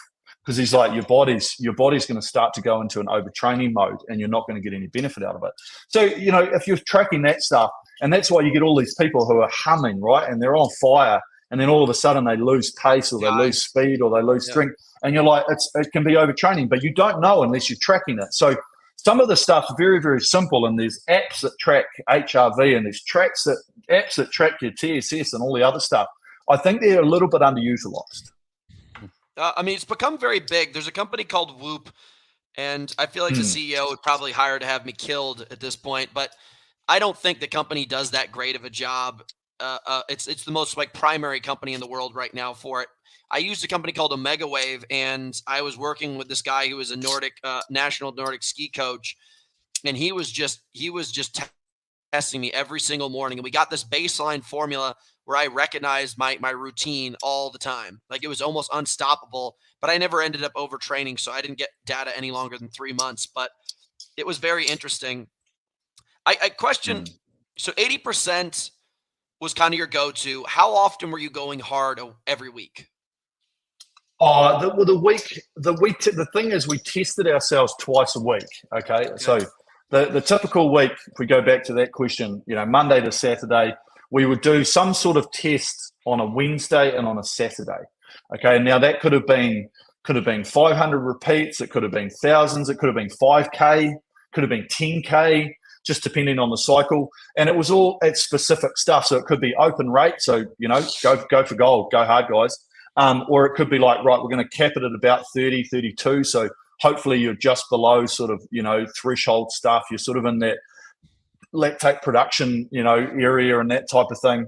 Because he's like, your body's going to start to go into an overtraining mode, and you're not going to get any benefit out of it. So, if you're tracking that stuff, and that's why you get all these people who are humming, right? And they're on fire, and then all of a sudden they lose pace, or they lose speed, or they lose strength. And you're like, it can be overtraining, but you don't know unless you're tracking it. So some of the stuff's very, very simple, and there's apps that track HRV, and there's apps that track your TSS and all the other stuff. I think they're a little bit underutilized. It's become very big. There's a company called Whoop, and I feel like the CEO would probably hire to have me killed at this point, but I don't think the company does that great of a job. It's the most like primary company in the world right now for it. I used a company called Omega Wave, and I was working with this guy who was a national Nordic ski coach, and he was just testing me every single morning, and we got this baseline formula where I recognized my routine all the time. Like it was almost unstoppable, but I never ended up overtraining, so I didn't get data any longer than 3 months, but it was very interesting. I questioned, so 80% was kind of your go-to. How often were you going hard every week? The thing is, we tested ourselves twice a week. Okay. So the typical week, if we go back to that question, Monday to Saturday, we would do some sort of test on a Wednesday and on a Saturday. Okay. Now that could have been 500 repeats. It could have been thousands. It could have been 5K. could have been 10K, just depending on the cycle. And it was all at specific stuff. So it could be open rate. So, go for gold, go hard, guys. Or it could be like, right, we're going to cap it at about 30, 32. So hopefully you're just below sort of, threshold stuff. You're sort of in that lactate production, area and that type of thing.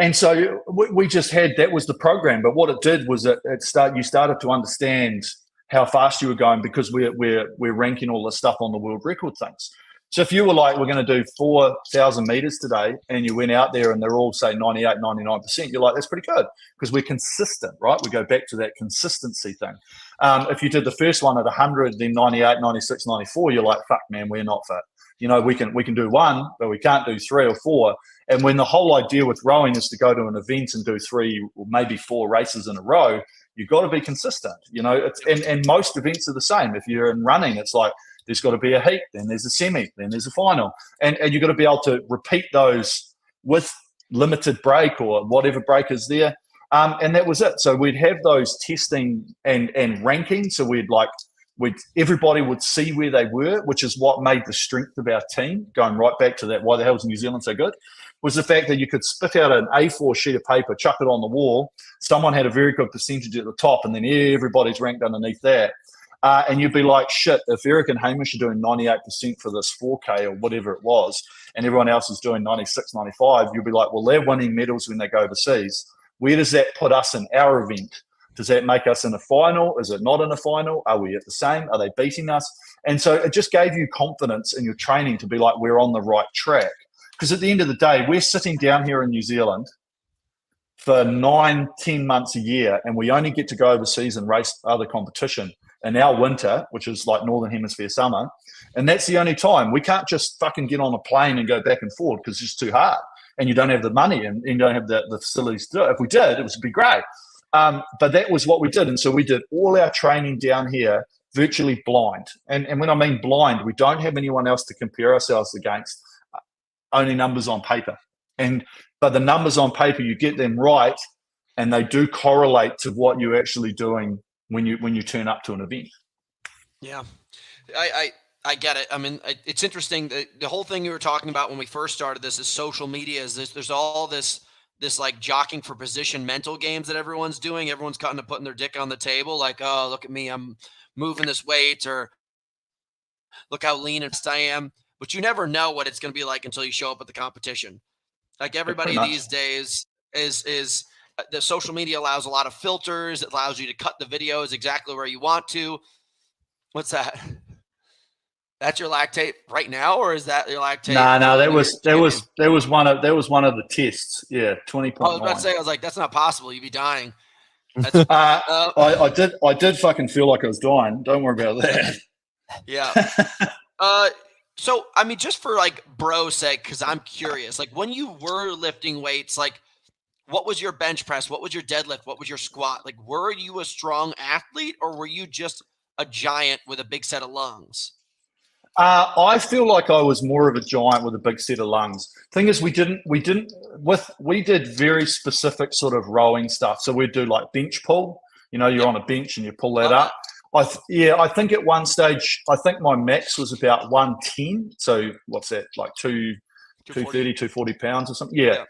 And so we just had, that was the program. But what it did was you started to understand how fast you were going, because we're ranking all this stuff on the world record things. So if you were like, we're going to do 4,000 meters today, and you went out there and they're all say 98, 99%, you're like, that's pretty good, because we're consistent, right? We go back to that consistency thing. If you did the first one at 100, then 98, 96, 94, you're like, fuck, man, we're not fit. We can do one, but we can't do 3 or 4. And when the whole idea with rowing is to go to an event and do 3 or maybe 4 races in a row, you've got to be consistent. And most events are the same. If you're in running, it's like there's got to be a heat, then there's a semi, then there's a final. And you've got to be able to repeat those with limited break or whatever break is there. And that was it. So we'd have those testing and ranking. So everybody would see where they were, which is what made the strength of our team, going right back to that, why the hell is New Zealand so good, was the fact that you could spit out an A4 sheet of paper, chuck it on the wall, someone had a very good percentage at the top, and then everybody's ranked underneath that. And you'd be like, shit, if Eric and Hamish are doing 98% for this 4K or whatever it was, and everyone else is doing 96, 95, you'll be like, well, they're winning medals when they go overseas. Where does that put us in our event? Does that make us in a final? Is it not in a final? Are we at the same? Are they beating us? And so it just gave you confidence in your training to be like, we're on the right track. Because at the end of the day, we're sitting down here in New Zealand for 9-10 months a year, and we only get to go overseas and race other competition in our winter, which is like Northern Hemisphere summer. And that's the only time. We can't just fucking get on a plane and go back and forth, because it's just too hard. And you don't have the money and you don't have the facilities to do it. If we did, it would be great. But that was what we did. And so we did all our training down here virtually blind. And when I mean blind, we don't have anyone else to compare ourselves against, only numbers on paper. But the numbers on paper, you get them right, and they do correlate to what you're actually doing when you turn up to an event. Yeah, I get it. I mean, it's interesting. The whole thing you were talking about when we first started this is social media. There's all this like jockeying for position mental games that everyone's doing. Everyone's kind of putting their dick on the table, like, oh, look at me, I'm moving this weight, or look how lean and I am. But you never know what it's going to be like until you show up at the competition. Like everybody these days is the social media allows a lot of filters. It allows you to cut the videos exactly where you want to. What's that? That's your lactate right now, or is that your lactate? No, that was one of the tests. Yeah, 20.9. I was about to say, I was like, that's not possible. You'd be dying. I did fucking feel like I was dying. Don't worry about that. Yeah. So, I mean, just for like bro's sake, because I'm curious, like when you were lifting weights, like what was your bench press? What was your deadlift? What was your squat? Like, were you a strong athlete, or were you just a giant with a big set of lungs? I feel like I was more of a giant with a big set of lungs. Thing is, we did very specific sort of rowing stuff. So we'd do like bench pull. You're on a bench and you pull that up. I think at one stage, I think my max was about 110. So what's that, like 230, 240 pounds or something? Yeah.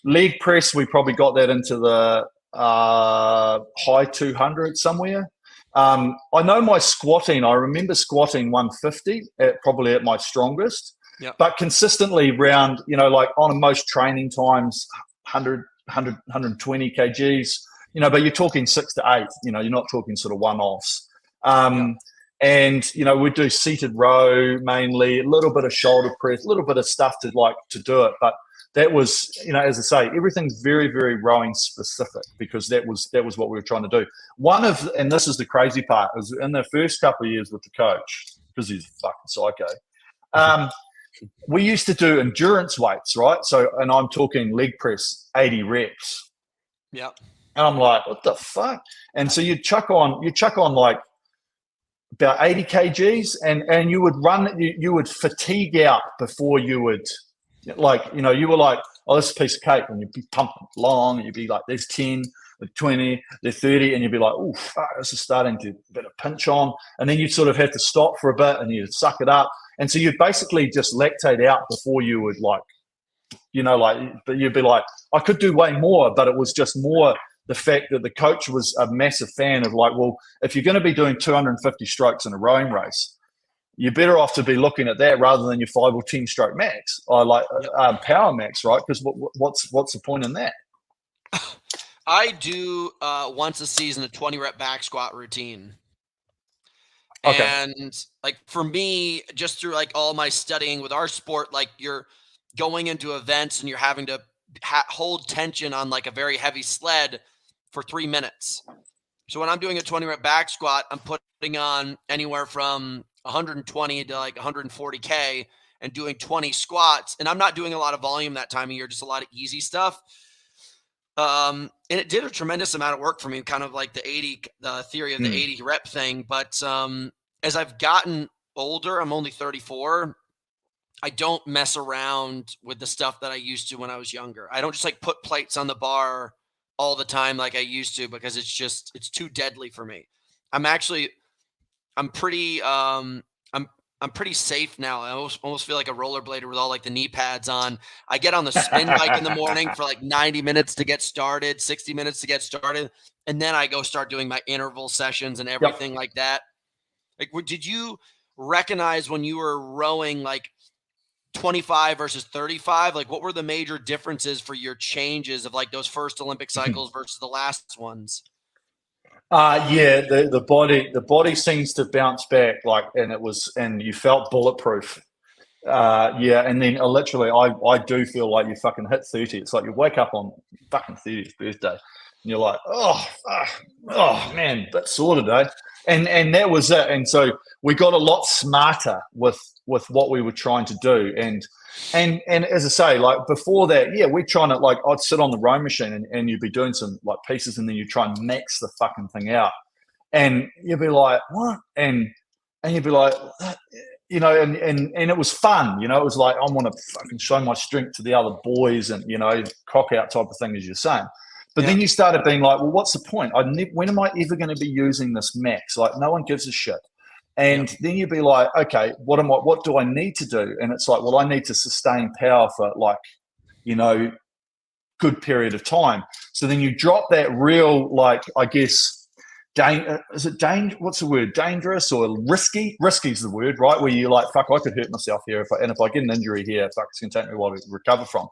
Leg press, we probably got that into the high 200 somewhere. I know my squatting, I remember squatting 150 probably at my strongest, but consistently around, like on most training times, 100, 120 kgs. But you're talking 6 to 8, you're not talking sort of one-offs. And, we'd do seated row mainly, a little bit of shoulder press, a little bit of stuff to do it. But that was, as I say, everything's very, very rowing specific, because that was what we were trying to do. And this is the crazy part, is in the first couple of years with the coach, because he's a fucking psycho, we used to do endurance weights, right? So, and I'm talking leg press, 80 reps. Yeah. And I'm like, what the fuck? And so you chuck on like about 80 kgs, and you would run, you would fatigue out before you would, you were like, oh, this is a piece of cake, and you'd be pumping long, and you'd be like, there's 10, they're 20, they're 30, and you'd be like, oh, fuck, this is starting to bit of pinch on. And then you'd sort of have to stop for a bit and you'd suck it up. And so you'd basically just lactate out before you would like, but you'd be like, I could do way more, but it was just more the fact that the coach was a massive fan of like, well, if you're going to be doing 250 strokes in a rowing race, you're better off to be looking at that rather than your 5 or 10 stroke max. I like power max, right? Because what's the point in that? I do once a season a 20 rep back squat routine. Okay. And like for me, just through like all my studying with our sport, like you're going into events and you're having to hold tension on like a very heavy sled for 3 minutes. So when I'm doing a 20 rep back squat, I'm putting on anywhere from 120 to like 140K and doing 20 squats. And I'm not doing a lot of volume that time of year, just a lot of easy stuff. And it did a tremendous amount of work for me, kind of like the theory of the 80 rep thing. But as I've gotten older, I'm only 34. I don't mess around with the stuff that I used to when I was younger. I don't just like put plates on the bar all the time like I used to, because it's too deadly for me. I'm pretty safe now. I almost feel like a rollerblader with all like the knee pads on. I get on the spin bike in the morning for like 90 minutes to get started, 60 minutes to get started. And then I go start doing my interval sessions and everything like that. Like, did you recognize when you were rowing like 25 versus 35, like what were the major differences for your changes of like those first Olympic cycles versus the last ones? The body seems to bounce back, like, and you felt bulletproof. And then literally I do feel like you fucking hit 30. It's like you wake up on fucking 30th birthday and you're like, oh man, bit sore today. And that was it. And so we got a lot smarter with what we were trying to do. And as I say, like before that, we're trying to, like, I'd sit on the rowing machine and you'd be doing some like pieces and then you try and max the fucking thing out. And you'd be like, what? And you'd be like, and it was fun, it was like, I want to fucking show my strength to the other boys and, cock out type of thing, as you're saying. But then you started being like, well, what's the point? When am I ever going to be using this max? Like, no one gives a shit. And then you'd be like, okay, what do I need to do? And it's like, well, I need to sustain power for like, good period of time. So then you drop that real, like, I guess, what's the word? Dangerous or risky? Risky is the word, right? Where you're like, fuck, I could hurt myself here. If I get an injury here, fuck, it's going to take me a while to recover from.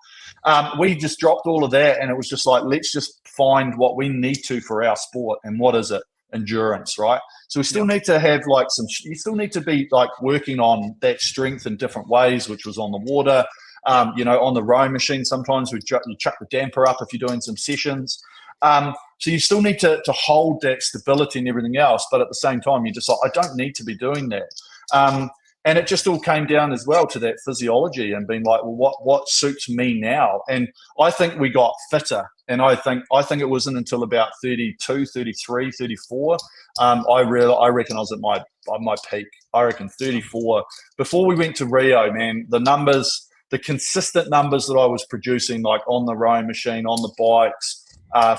We just dropped all of that and it was just like, let's just find what we need to for our sport. And what is it? Endurance, right? So we still need to have like you still need to be like working on that strength in different ways, which was on the water, on the rowing machine. Sometimes you chuck the damper up if you're doing some sessions. So you still need to hold that stability and everything else, but at the same time, you're just like, I don't need to be doing that. And it just all came down as well to that physiology and being like, well, what suits me now? And I think we got fitter. And I think it wasn't until about 32, 33, 34. I reckon I was at my peak. I reckon 34. Before we went to Rio, man, the consistent numbers that I was producing, like on the rowing machine, on the bikes,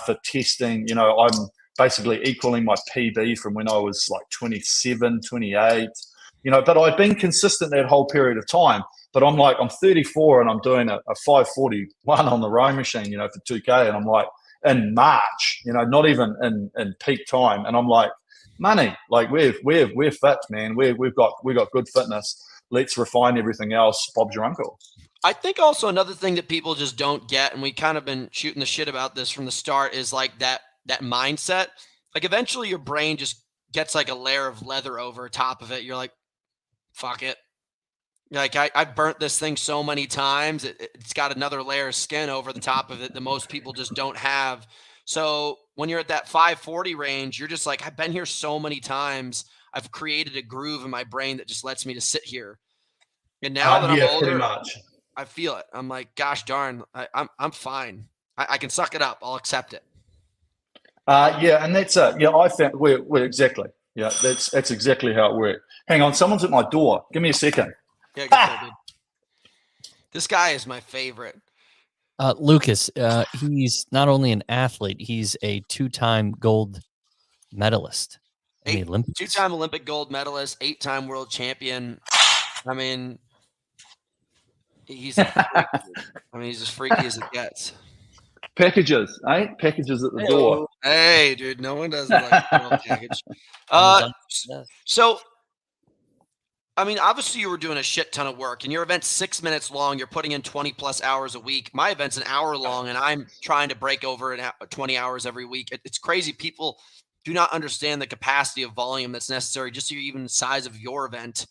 for testing, I'm basically equaling my PB from when I was like 27, 28. But I'd been consistent that whole period of time. But I'm 34 and I'm doing a 5:41 on the rowing machine, for 2K. And I'm like, in March, not even in peak time. And I'm like, money, like we're fit, man. We've got good fitness. Let's refine everything else. Bob's your uncle. I think also another thing that people just don't get, and we kind of been shooting the shit about this from the start, is like that mindset. Like eventually your brain just gets like a layer of leather over top of it. You're like, fuck it. Like I burnt this thing so many times. It's got another layer of skin over the top of it that most people just don't have. So when you're at that 540 range, you're just like, I've been here so many times. I've created a groove in my brain that just lets me to sit here. And now that I'm older, pretty much. I feel it. I'm like, gosh darn, I'm fine. I can suck it up. I'll accept it. And that's it. Yeah, I found we're exactly. Yeah, that's exactly how it worked. Hang on, someone's at my door. Give me a second. Yeah, dude. This guy is my favorite. Lucas, he's not only an athlete, he's a 2-time gold medalist in the Olympics. 2-time Olympic gold medalist, 8-time world champion. I mean, he's a freak. I mean, he's as freaky as it gets. Packages, eh? Packages at the door. Hey, dude, no one does like a package. So, I mean, obviously you were doing a shit ton of work, and your event's 6 minutes long. You're putting in 20 plus hours a week. My event's an hour long, and I'm trying to break over 20 hours every week. It's crazy. People do not understand the capacity of volume that's necessary just to even the size of your event.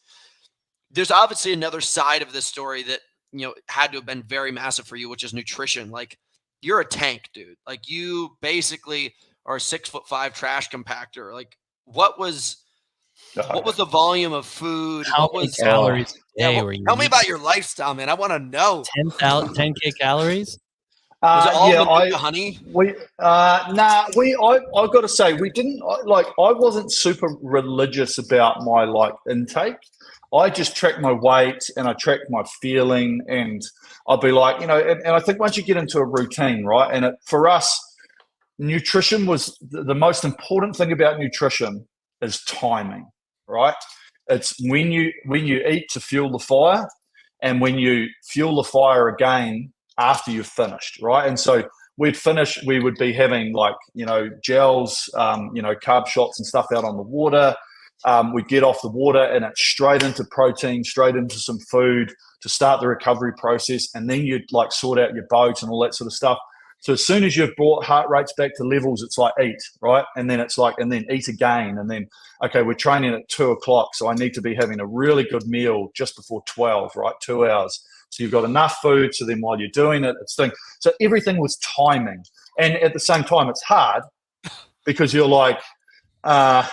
There's obviously another side of this story that, you know, had to have been very massive for you, which is nutrition. Like, you're a tank, dude. Like, you basically are a 6'5" trash compactor. Like, what was the volume of food? How many calories a day were you? Tell me about your lifestyle, man. I want to know. 10K calories? Was it all honey? I got to say, we didn't I wasn't super religious about my intake. I just tracked my weight and I tracked my feeling, and I'd be like, and I think once you get into a routine, right? And for us, nutrition was the most important thing about nutrition is timing, right? It's when you eat to fuel the fire, and when you fuel the fire again after you've finished, right? And so we'd finish, we would be having gels, carb shots and stuff out on the water. We'd get off the water and it's straight into protein, straight into some food to start the recovery process. And then you'd sort out your boat and all that sort of stuff. So as soon as you've brought heart rates back to levels, it's like eat, right? And then it's and then eat again. And then, okay, we're training at 2:00. So I need to be having a really good meal just before 12, right? 2 hours. So you've got enough food. So then while you're doing it, it's doing. So everything was timing. And at the same time, it's hard because you're like, I'm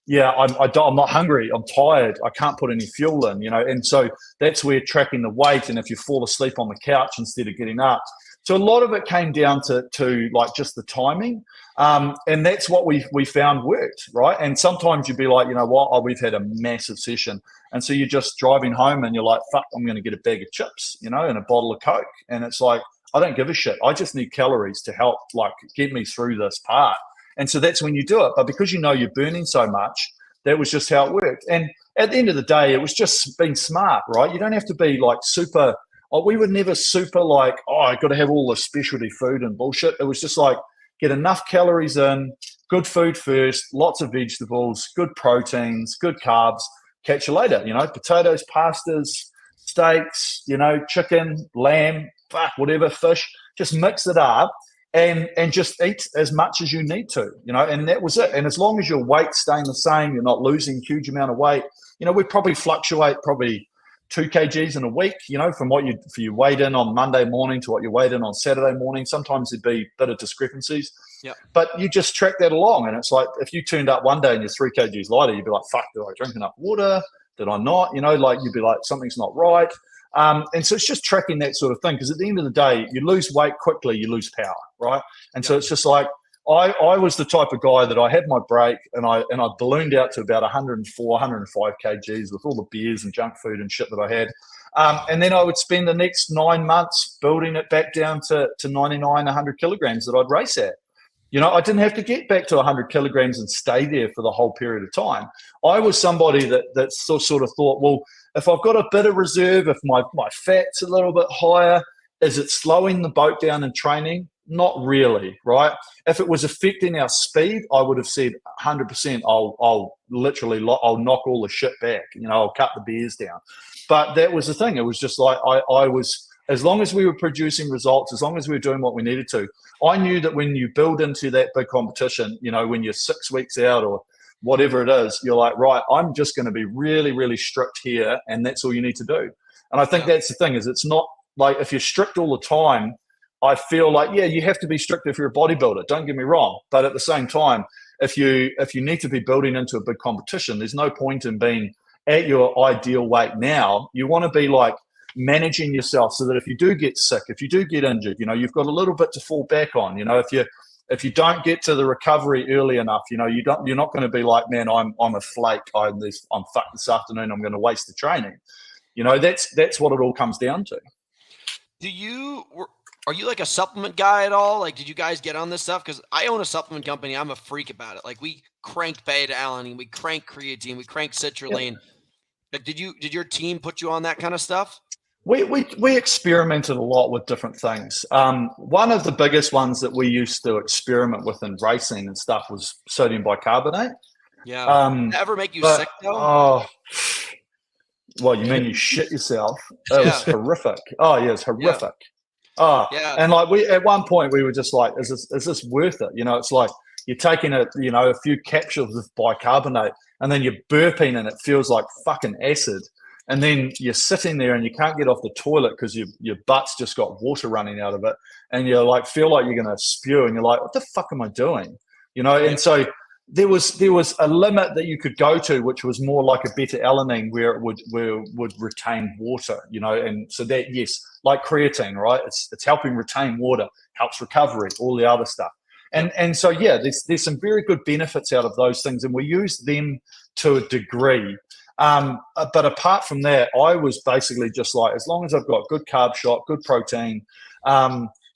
not hungry. I'm tired. I can't put any fuel in, And so that's where tracking the weight, and if you fall asleep on the couch instead of getting up. So a lot of it came down to just the timing. And that's what we found worked, right? And sometimes you'd be like, you know what, we've had a massive session. And so you're just driving home and you're like, fuck, I'm going to get a bag of chips, and a bottle of Coke. And it's like, I don't give a shit. I just need calories to help get me through this part. And so that's when you do it. But because you're burning so much, that was just how it worked. And at the end of the day, it was just being smart, right? You don't have to be super. We were never super I got to have all the specialty food and bullshit. It was just get enough calories in, good food first, lots of vegetables, good proteins, good carbs. Catch you later. Potatoes, pastas, steaks, chicken, lamb, whatever, fish. Just mix it up. And just eat as much as you need to, and that was it. And as long as your weight's staying the same, you're not losing a huge amount of weight. We probably fluctuate 2 kgs in a week, from what you weighed in on Monday morning to what you weighed in on Saturday morning. Sometimes there'd be a bit of discrepancies, but you just track that along. And it's like, if you turned up one day and you're 3 kgs lighter, you'd be like, fuck, did I drink enough water? Did I not? You'd be like, something's not right. And so it's just tracking that sort of thing, because at the end of the day, you lose weight quickly, you lose power, right? And so it's just I was the type of guy that I had my break and I ballooned out to about 104, 105 kgs with all the beers and junk food and shit that I had. And then I would spend the next 9 months building it back down to 99, 100 kilograms that I'd race at. I didn't have to get back to 100 kilograms and stay there for the whole period of time. I was somebody that sort of thought, well, if I've got a bit of reserve, if my fat's a little bit higher, is it slowing the boat down in training? Not really, right? If it was affecting our speed, I would have said 100%. I'll knock all the shit back. I'll cut the beers down. But that was the thing. It was just I was, as long as we were producing results, as long as we were doing what we needed to, I knew that when you build into that big competition, when you're 6 weeks out or whatever it is, you're like, right, I'm just going to be really, really strict here, and that's all you need to do. And I think that's the thing, is it's not if you're strict all the time, I feel you have to be strict if you're a bodybuilder, don't get me wrong. But at the same time, if you need to be building into a big competition, there's no point in being at your ideal weight now. You want to be managing yourself so that if you do get sick, if you do get injured, you've got a little bit to fall back on. If you don't get to the recovery early enough, you're not going to be like, man, I'm a flake. I'm fucked this afternoon. I'm going to waste the training. That's what it all comes down to. Are you like a supplement guy at all? Like, did you guys get on this stuff? Because I own a supplement company. I'm a freak about it. Like, we cranked beta-alanine, we cranked creatine, we cranked citrulline. Like, did your team put you on that kind of stuff? We experimented a lot with different things. One of the biggest ones that we used to experiment with in racing and stuff was sodium bicarbonate. Yeah. Did it ever make you sick though? Oh, well, you mean you shit yourself? It was horrific. Oh yeah, it's horrific. Oh, and like at one point we were just like, is this worth it? You know, it's like you're taking a few capsules of bicarbonate and then you're burping and it feels like fucking acid. And then you're sitting there and you can't get off the toilet because your butt's just got water running out of it. And you're like, feel like you're going to spew. And you're like, what the fuck am I doing? You know, and so there was a limit that you could go to, which was more like a beta-alanine where it would retain water, you know. And so that, yes, like creatine, right? It's helping retain water, helps recovery, all the other stuff. And so, yeah, there's some very good benefits out of those things. And we use them to a degree. But apart from that, I was basically just like, as long as I've got good carb shot, good protein,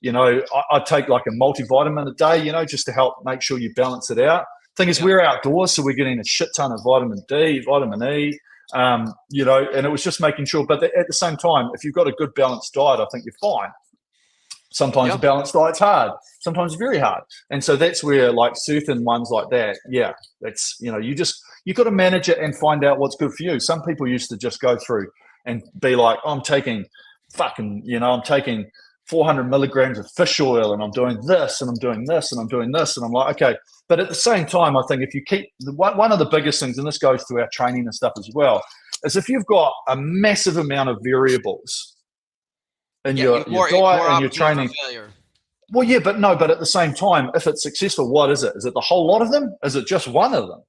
you know, I take like a multivitamin a day, you know, just to help make sure you balance it out. Thing is, we're outdoors, so we're getting a shit ton of vitamin D, vitamin E, you know, and it was just making sure. But at the same time, if you've got a good balanced diet, I think you're fine. Sometimes a balanced diet's hard, sometimes very hard. And so that's where like certain ones like that, that's, you know, you've got to manage it and find out what's good for you. Some people used to just go through and be like, I'm taking 400 milligrams of fish oil and I'm doing this and I'm doing this and I'm doing this. And I'm like, okay. But at the same time, I think if you keep one of the biggest things, and this goes to our training and stuff as well, is if you've got a massive amount of variables in your diet and your training. Well, yeah, but at the same time, if it's successful, what is it? Is it the whole lot of them? Is it just one of them?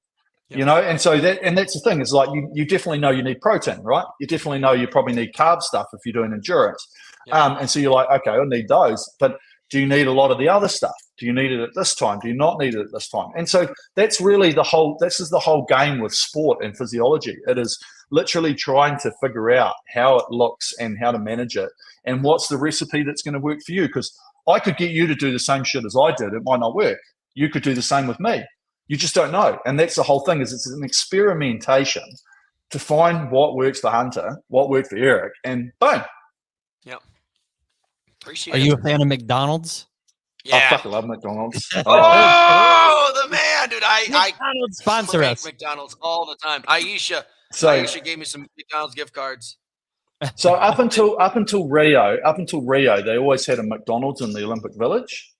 Yep. You know, and so that's the thing. It's like you definitely know you need protein, right? You definitely know you probably need carb stuff if you're doing endurance. Yep. And so you're like, okay, I need those. But do you need a lot of the other stuff? Do you need it at this time? Do you not need it at this time? And so that's really this is the whole game with sport and physiology. It is literally trying to figure out how it looks and how to manage it and what's the recipe that's going to work for you. Because I could get you to do the same shit as I did. It might not work. You could do the same with me. You just don't know. And that's the whole thing, is it's an experimentation to find what works for Hunter, what worked for Eric, and boom. Yep. Appreciate it. Are you a fan of McDonald's? Yeah. I fucking love McDonald's. Oh, the man, dude. McDonald's sponsor us. McDonald's all the time. Aisha gave me some McDonald's gift cards. So up until Rio, they always had a McDonald's in the Olympic Village.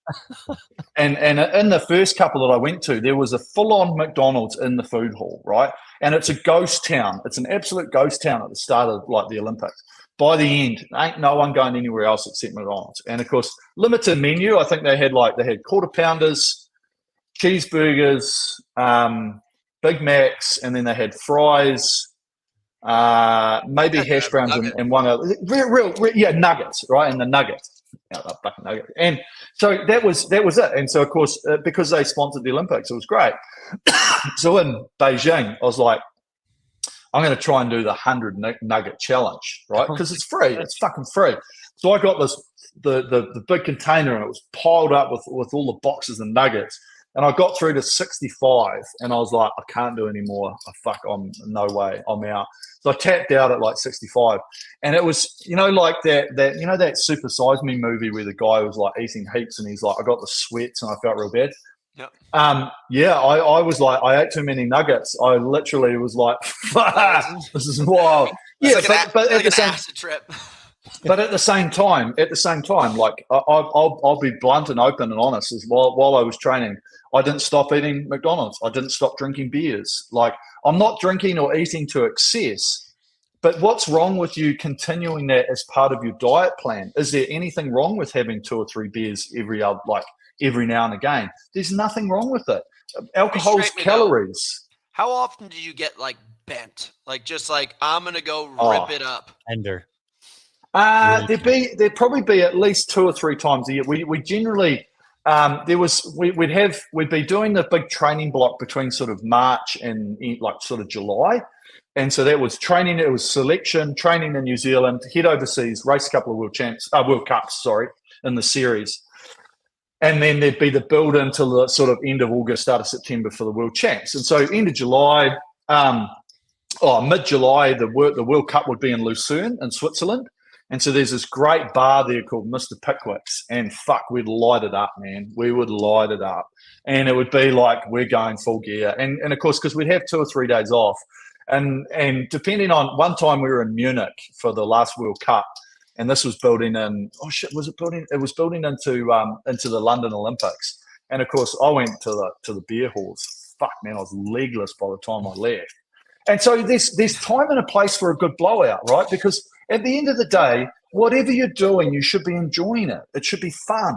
and in the first couple that I went to, there was a full-on McDonald's in the food hall, right? And it's a ghost town. It's an absolute ghost town at the start of like the Olympics. By the end, ain't no one going anywhere else except McDonald's. And of course, limited menu. I think they had quarter pounders, cheeseburgers, Big Macs, and then they had fries, maybe hash browns and one other real nuggets, right? And the nuggets. Fucking nugget. And so that was it. And so of course, because they sponsored the Olympics, it was great. So in Beijing, I was like, I'm going to try and do the 100 nugget challenge, right? Because it's free. It's fucking free. So I got this the big container, and it was piled up with all the boxes and nuggets. And I got through to 65, and I was like, I can't do any more. No way, I'm out. So I tapped out at like 65, and it was, like that Super Size Me movie where the guy was like eating heaps, and he's like, I got the sweats, and I felt real bad. Yep. I was like, I ate too many nuggets. I literally was like, this is wild. But at the same trip. But at the same time, like I'll be blunt and open and honest. As while I was training, I didn't stop eating McDonald's. I didn't stop drinking beers. Like, I'm not drinking or eating to excess. But what's wrong with you continuing that as part of your diet plan? Is there anything wrong with having 2 or 3 beers every now and again? There's nothing wrong with it. Alcohol's calories. How often do you get like bent? Like, just like, I'm gonna go rip it up. Ender. There'd probably be at least 2 or 3 times a year. We generally we'd be doing the big training block between sort of March and like sort of July, and so that was training. It was selection, training in New Zealand, head overseas, race a couple of World Cups, in the series. And then there'd be the build until the sort of end of August, start of September for the World Champs. And so end of July, mid-July, the World Cup would be in Lucerne in Switzerland. And so there's this great bar there called Mr. Pickwick's. And fuck, we'd light it up, man. We would light it up. And it would be like, we're going full gear. And of course, because we'd have 2 or 3 days off. And depending on, one time we were in Munich for the last World Cup. And this was building in, it was building into the London Olympics. And of course, I went to the beer halls. Fuck, man, I was legless by the time I left. And so there's time and a place for a good blowout, right? Because at the end of the day, whatever you're doing, you should be enjoying it. It should be fun.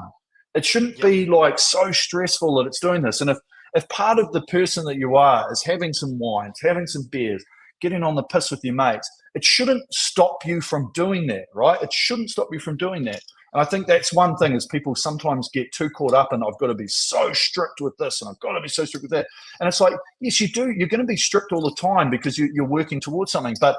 It shouldn't be like so stressful that it's doing this. And if part of the person that you are is having some wines, having some beers, getting on the piss with your mates, it shouldn't stop you from doing that, right? It shouldn't stop you from doing that. And I think that's one thing is people sometimes get too caught up in, I've got to be so strict with this and I've got to be so strict with that. And it's like, yes, you do. You're going to be strict all the time because you're working towards something. But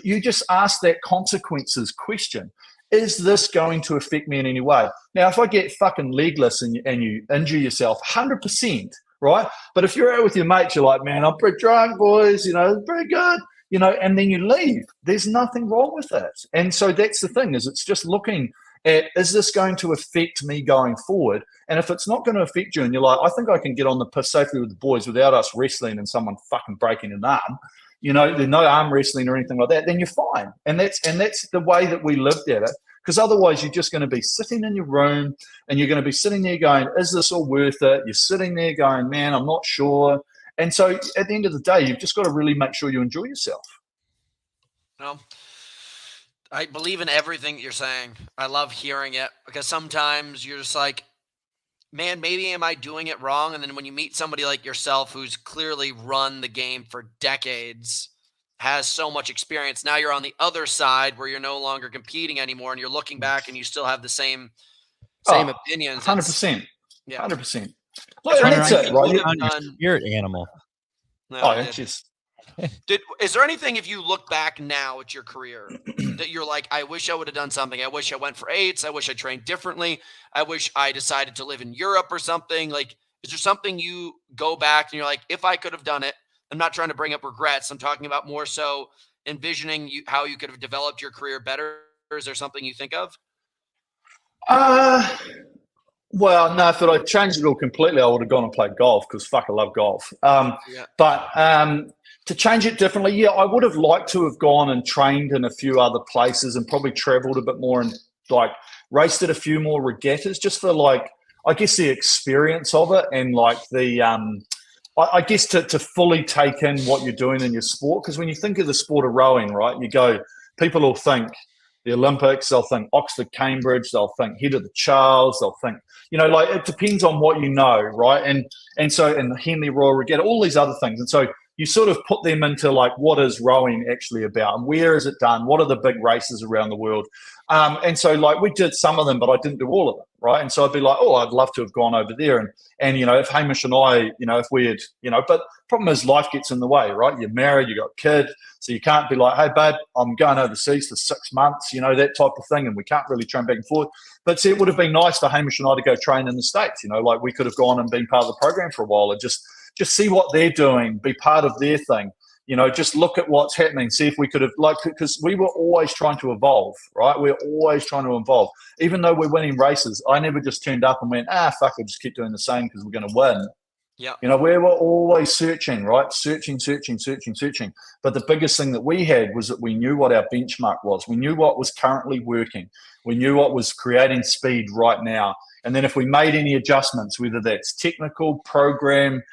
you just ask that consequences question. Is this going to affect me in any way? Now, if I get fucking legless and you injure yourself, 100%, right? But if you're out with your mates, you're like, man, I'm pretty drunk, boys, pretty good. And then you leave. There's nothing wrong with it. And so that's the thing is it's just looking at, is this going to affect me going forward? And if it's not going to affect you and you're like, I think I can get on the piss safely with the boys without us wrestling and someone fucking breaking an arm, there's no arm wrestling or anything like that, then you're fine. And that's the way that we lived at it. Because otherwise you're just going to be sitting in your room and you're going to be sitting there going, is this all worth it? You're sitting there going, man, I'm not sure. And so at the end of the day, you've just got to really make sure you enjoy yourself. I believe in everything you're saying. I love hearing it because sometimes you're just like, man, maybe am I doing it wrong? And then when you meet somebody like yourself who's clearly run the game for decades, has so much experience, now you're on the other side where you're no longer competing anymore and you're looking back and you still have the same opinions. 100%. Yeah. 100%. Well, that's it, right? On your spirit animal. No, it's just... Is there anything, if you look back now at your career, that you're like, I wish I would have done something. I wish I went for 8s. I wish I trained differently. I wish I decided to live in Europe or something. Like, is there something you go back and you're like, if I could have done it? I'm not trying to bring up regrets. I'm talking about more so envisioning how you could have developed your career better. Is there something you think of? Well, no, if I changed it all completely, I would have gone and played golf because fuck, I love golf. But to change it differently, yeah, I would have liked to have gone and trained in a few other places and probably traveled a bit more and like raced at a few more regattas just for like, I guess the experience of it and like the, I guess to fully take in what you're doing in your sport. Because when you think of the sport of rowing, right, you go, people will think the Olympics, they'll think Oxford, Cambridge, they'll think Head of the Charles, they'll think, like it depends on what you know, right? And so in the Henley Royal Regatta, all these other things. And so you sort of put them into like, what is rowing actually about and where is it done? What are the big races around the world? And so like we did some of them, but I didn't do all of them, right? And so I'd be like, oh, I'd love to have gone over there. And if Hamish and I, if we had, but problem is life gets in the way, right? You're married, you got a kid, so you can't be like, hey, babe, I'm going overseas for 6 months, that type of thing, and we can't really train back and forth. But see, it would have been nice for Hamish and I to go train in the States, like we could have gone and been part of the program for a while and just see what they're doing, be part of their thing. Just look at what's happening, see if we could have, because we were always trying to evolve, right? We're always trying to evolve. Even though we're winning races, I never just turned up and went, fuck, I'll just keep doing the same because we're going to win. Yeah. We were always searching, right? Searching. But the biggest thing that we had was that we knew what our benchmark was. We knew what was currently working. We knew what was creating speed right now. And then if we made any adjustments, whether that's technical, program,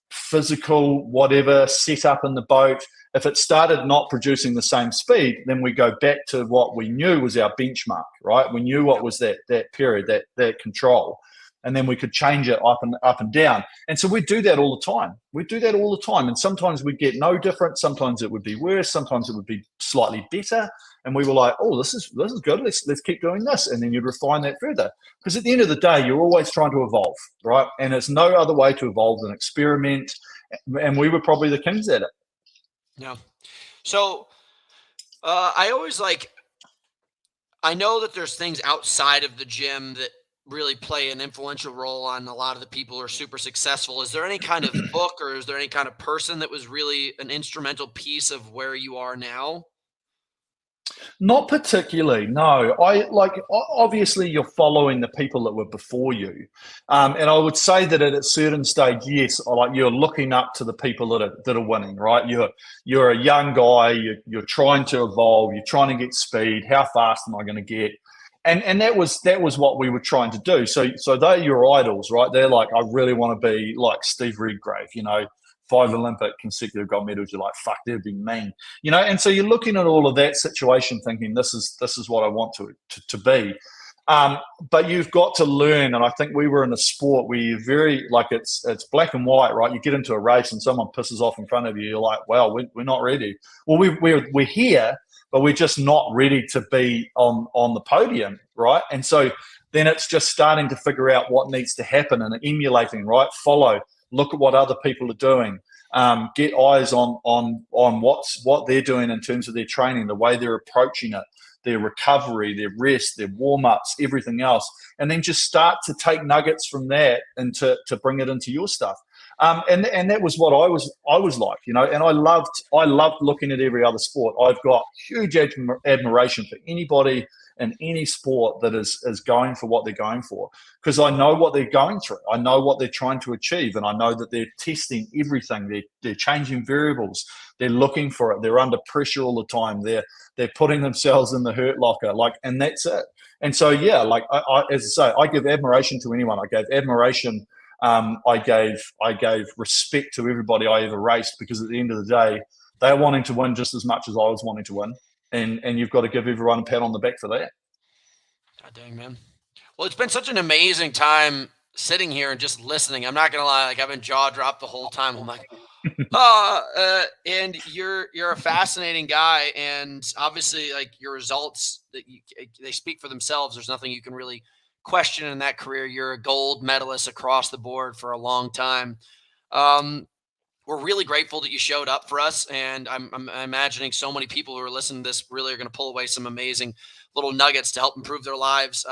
physical, whatever, set up in the boat, if it started not producing the same speed, then we go back to what we knew was our benchmark, right? We knew what was that period, that control. And then we could change it up and down. And so we do that all the time. And sometimes we'd get no different. Sometimes it would be worse. Sometimes it would be slightly better. And we were like, oh, this is good. Let's keep doing this. And then you'd refine that further. Because at the end of the day, you're always trying to evolve, right? And there's no other way to evolve than experiment. And we were probably the kings at it. Yeah. So I always I know that there's things outside of the gym that really play an influential role on a lot of the people who are super successful. Is there any kind of book or is there any kind of person that was really an instrumental piece of where you are now? Not particularly, no. Obviously you're following the people that were before you, and I would say that at a certain stage, yes, like you're looking up to the people that are winning, right? You're a young guy, you're trying to evolve, you're trying to get speed. How fast am I going to get? And that was what we were trying to do. So they're your idols, right? They're like, I really want to be like Steve Redgrave, 5 Olympic consecutive gold medals. You're like, fuck, that'd be mean, And so you're looking at all of that situation, thinking this is what I want to be. But you've got to learn, and I think we were in a sport where you're very like it's black and white, right? You get into a race and someone pisses off in front of you, you're like, well, we're not ready. Well, we're here, but we're just not ready to be on the podium, right? And so then it's just starting to figure out what needs to happen and emulating, right? Follow, look at what other people are doing, get eyes on what they're doing in terms of their training, the way they're approaching it, their recovery, their rest, their warm-ups, everything else, and then just start to take nuggets from that and to bring it into your stuff. And that was what I was like, and I loved looking at every other sport. I've got huge admiration for anybody in any sport that is going for what they're going for, because I know what they're going through. I know what they're trying to achieve, and I know that they're testing everything. They're changing variables. They're looking for it. They're under pressure all the time. They're putting themselves in the hurt locker, and that's it. And so, yeah, as I say, I give admiration to anyone. I gave admiration. I gave respect to everybody I ever raced, because at the end of the day, they're wanting to win just as much as I was wanting to win. And you've got to give everyone a pat on the back for that. God dang, man. Well, it's been such an amazing time sitting here and just listening. I'm not going to lie. Like, I've been jaw dropped the whole time. I'm like, and you're a fascinating guy. And obviously, like, your results, they speak for themselves. There's nothing you can really question in that career. You're a gold medalist across the board for a long time. We're really grateful that you showed up for us, and I'm imagining so many people who are listening to this really are going to pull away some amazing little nuggets to help improve their lives.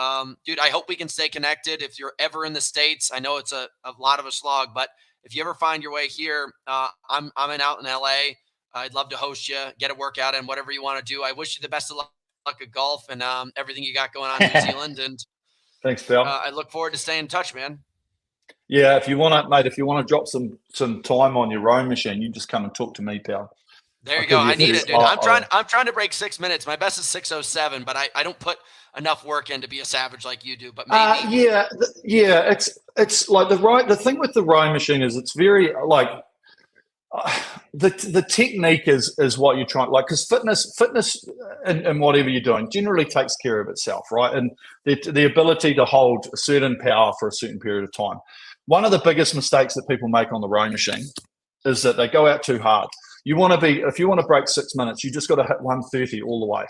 Dude, I hope we can stay connected. If you're ever in the States, I know it's a lot of a slog, but if you ever find your way here, I'm out in LA. I'd love to host you, get a workout in, whatever you want to do. I wish you the best of luck at golf and everything you got going on in New Zealand. And thanks, Phil. I look forward to staying in touch, man. Yeah, if you want to drop some time on your rowing machine, you just come and talk to me, pal. There you go. I need it, dude. I'm trying to break 6 minutes. My best is 6:07, but I don't put enough work in to be a savage like you do. But maybe. Yeah. It's like the thing with the rowing machine is it's very like the technique is what you're trying, like, because fitness and whatever you're doing generally takes care of itself, right? And the ability to hold a certain power for a certain period of time. One of the biggest mistakes that people make on the rowing machine is that they go out too hard. If you want to break 6 minutes, you just got to hit 130 all the way.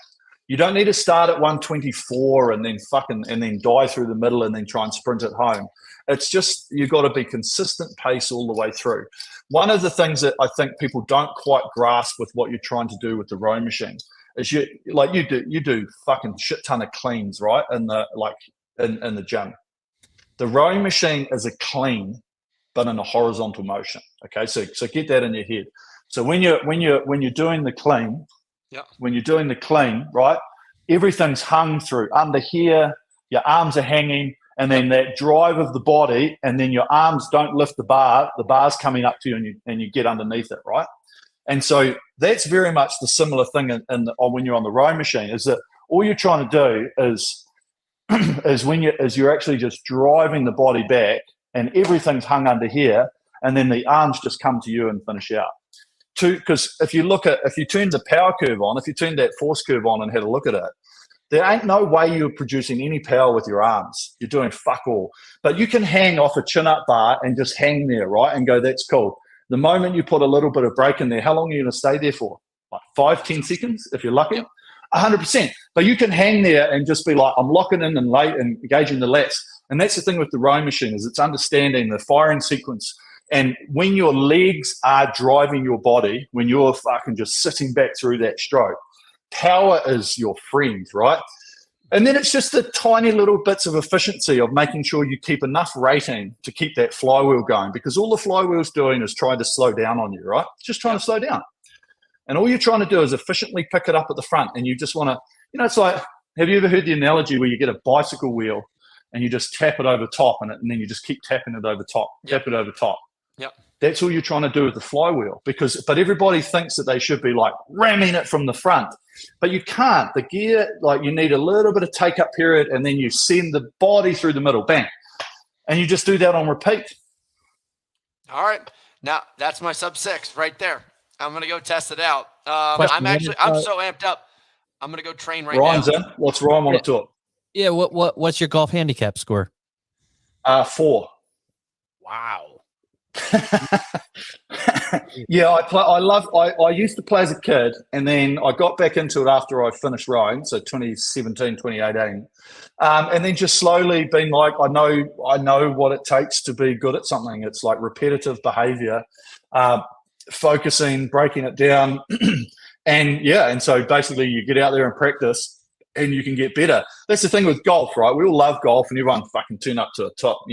You don't need to start at 124 and then die through the middle and then try and sprint it home. It's just, you've got to be consistent pace all the way through. One of the things that I think people don't quite grasp with what you're trying to do with the rowing machine is you do fucking shit ton of cleans, right? In the gym. The rowing machine is a clean, but in a horizontal motion. Okay, so get that in your head. So when you're doing the clean, right, everything's hung through under here. Your arms are hanging, and then that drive of the body, and then your arms don't lift the bar. The bar's coming up to you, and you get underneath it, right? And so that's very much the similar thing when you're on the rowing machine. Is that all you're trying to do is you're actually just driving the body back, and everything's hung under here, and then the arms just come to you and finish out. Because if you turn the power curve on, if you turn that force curve on and had a look at it, there ain't no way you're producing any power with your arms. You're doing fuck all. But you can hang off a chin-up bar and just hang there, right, and go, that's cool. The moment you put a little bit of break in there, how long are you going to stay there for? Like 5-10 seconds, if you're lucky? 100%. But you can hang there and just be like, I'm locking in and late and engaging the lats. And that's the thing with the rowing machine, is it's understanding the firing sequence. And when your legs are driving your body, when you're fucking just sitting back through that stroke, power is your friend, right? And then it's just the tiny little bits of efficiency of making sure you keep enough rating to keep that flywheel going, because all the flywheel's doing is trying to slow down on you, right? It's just trying to slow down. And all you're trying to do is efficiently pick it up at the front. And you just want to, it's like, have you ever heard the analogy where you get a bicycle wheel and you just tap it over top and then you just keep tapping it over top, tap it over top. Yep. That's all you're trying to do with the flywheel, but everybody thinks that they should be like ramming it from the front, but you can't. The gear, like, you need a little bit of take up period, and then you send the body through the middle, bang, and you just do that on repeat. All right, now that's my sub 6 right there. I'm gonna go test it out. I'm so amped up. I'm gonna go train right Ryan's now. in. What's Ryan want to talk? Yeah. What's your golf handicap score? 4. Wow. Yeah, I used to play as a kid, and then I got back into it after I finished rowing, so 2017, 2018, and then just slowly been like, I know what it takes to be good at something. It's like repetitive behavior, focusing, breaking it down, and so basically you get out there and practice, and you can get better. That's the thing with golf, right? We all love golf, and everyone fucking turn up to a top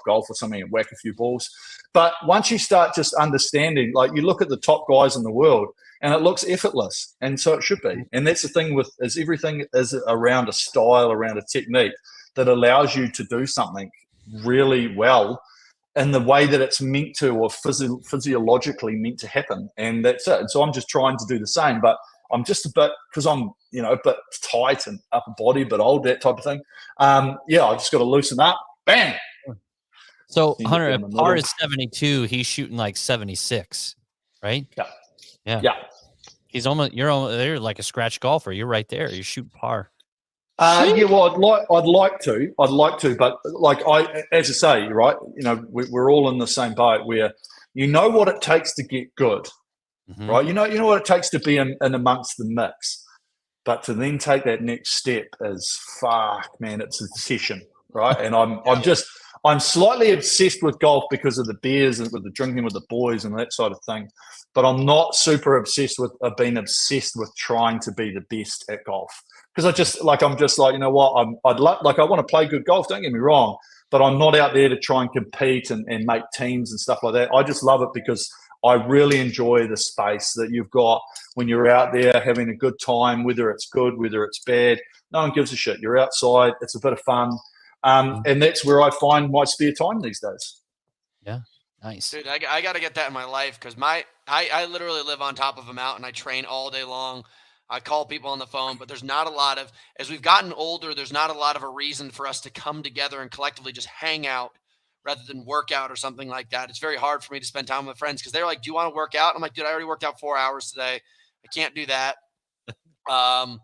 golf or something and whack a few balls. But once you start just understanding, like, you look at the top guys in the world and it looks effortless, and so it should be. And that's the thing is everything is around a style, around a technique that allows you to do something really well in the way that it's meant to, or physiologically meant to happen. And that's it. And so I'm just trying to do the same, but I'm just a bit, because I'm, a bit tight and upper body, but old, that type of thing. I just got to loosen up. Bang. So Hunter, if par is 72, he's shooting like 76, right? Yeah. You're like a scratch golfer. You're right there. You're shooting par. Well, I'd like to, but like as I say, right, we're all in the same boat where you know what it takes to get good, right? You know what it takes to be in amongst the mix, but to then take that next step is man, it's a session, right? And I'm slightly obsessed with golf because of the beers and with the drinking with the boys and that sort of thing, but I'm not super obsessed with. I've been obsessed with trying to be the best at golf, because I'm just like, you know what, I want to play good golf. Don't get me wrong, but I'm not out there to try and compete and make teams and stuff like that. I just love it because I really enjoy the space that you've got when you're out there having a good time, whether it's good, whether it's bad. No one gives a shit. You're outside. It's a bit of fun. And that's where I find my spare time these days. Yeah. Nice. Dude, I got to get that in my life, because I literally live on top of a mountain. I train all day long. I call people on the phone, but there's not a lot of, as we've gotten older, there's not a lot of a reason for us to come together and collectively just hang out rather than work out or something like that. It's very hard for me to spend time with friends because they're like, do you want to work out? I'm like, dude, I already worked out 4 hours today. I can't do that. Do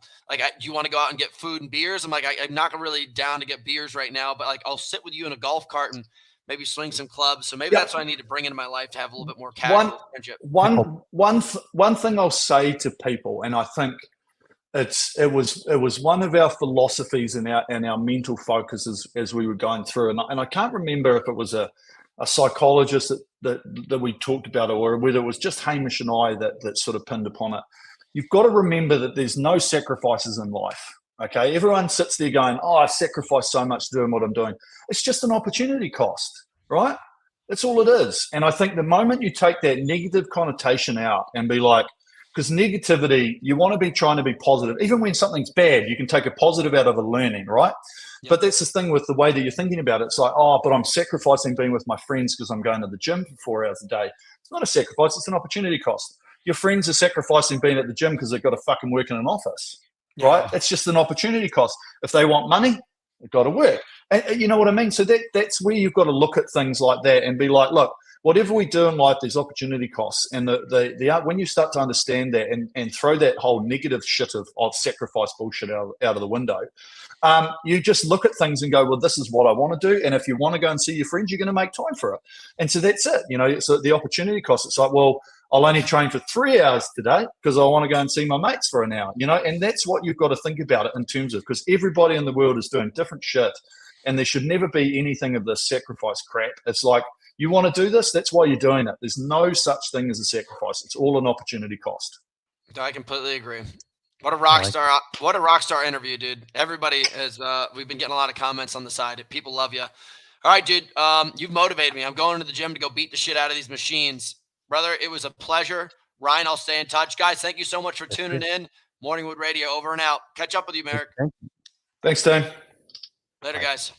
you want to go out and get food and beers? I'm like, I'm not really down to get beers right now, but like, I'll sit with you in a golf cart and maybe swing some clubs. So maybe that's what I need to bring into my life to have a little bit more casual friendship. One thing I'll say to people, and I think it was one of our philosophies and our mental focus as we were going through, and I can't remember if it was a psychologist that we talked about, or whether it was just Hamish and I that sort of pinned upon it. You've got to remember that there's no sacrifices in life. Okay, everyone sits there going, "Oh, I sacrificed so much doing what I'm doing." It's just an opportunity cost, right? That's all it is. And I think the moment you take that negative connotation out and be like, because negativity, you want to be trying to be positive. Even when something's bad, you can take a positive out of a learning, right? Yep. But that's the thing with the way that you're thinking about it. It's like, oh, but I'm sacrificing being with my friends because I'm going to the gym for 4 hours a day. It's not a sacrifice. It's an opportunity cost. Your friends are sacrificing being at the gym because they've got to fucking work in an office, right? It's just an opportunity cost. If they want money, they've got to work. And you know what I mean? So that's where you've got to look at things like that and be like, look, whatever we do in life, there's opportunity costs. And when you start to understand that and throw that whole negative shit of sacrifice bullshit out of the window, you just look at things and go, well, this is what I want to do. And if you want to go and see your friends, you're going to make time for it. And so that's it. So the opportunity cost, it's like, well, I'll only train for 3 hours today because I want to go and see my mates for an hour, and that's what you've got to think about it in terms of, because everybody in the world is doing different shit, and there should never be anything of this sacrifice crap. It's like, you want to do this, that's why you're doing it. There's no such thing as a sacrifice. It's all an opportunity cost. I completely agree. What a rock star! What a rock star interview, dude. Everybody has. We've been getting a lot of comments on the side. People love you. All right, dude. You've motivated me. I'm going to the gym to go beat the shit out of these machines, brother. It was a pleasure. Ryan, I'll stay in touch, guys. Thank you so much for tuning in. Morning Wood Radio, over and out. Catch up with you, Merrick. Thanks, Tim. Later, guys.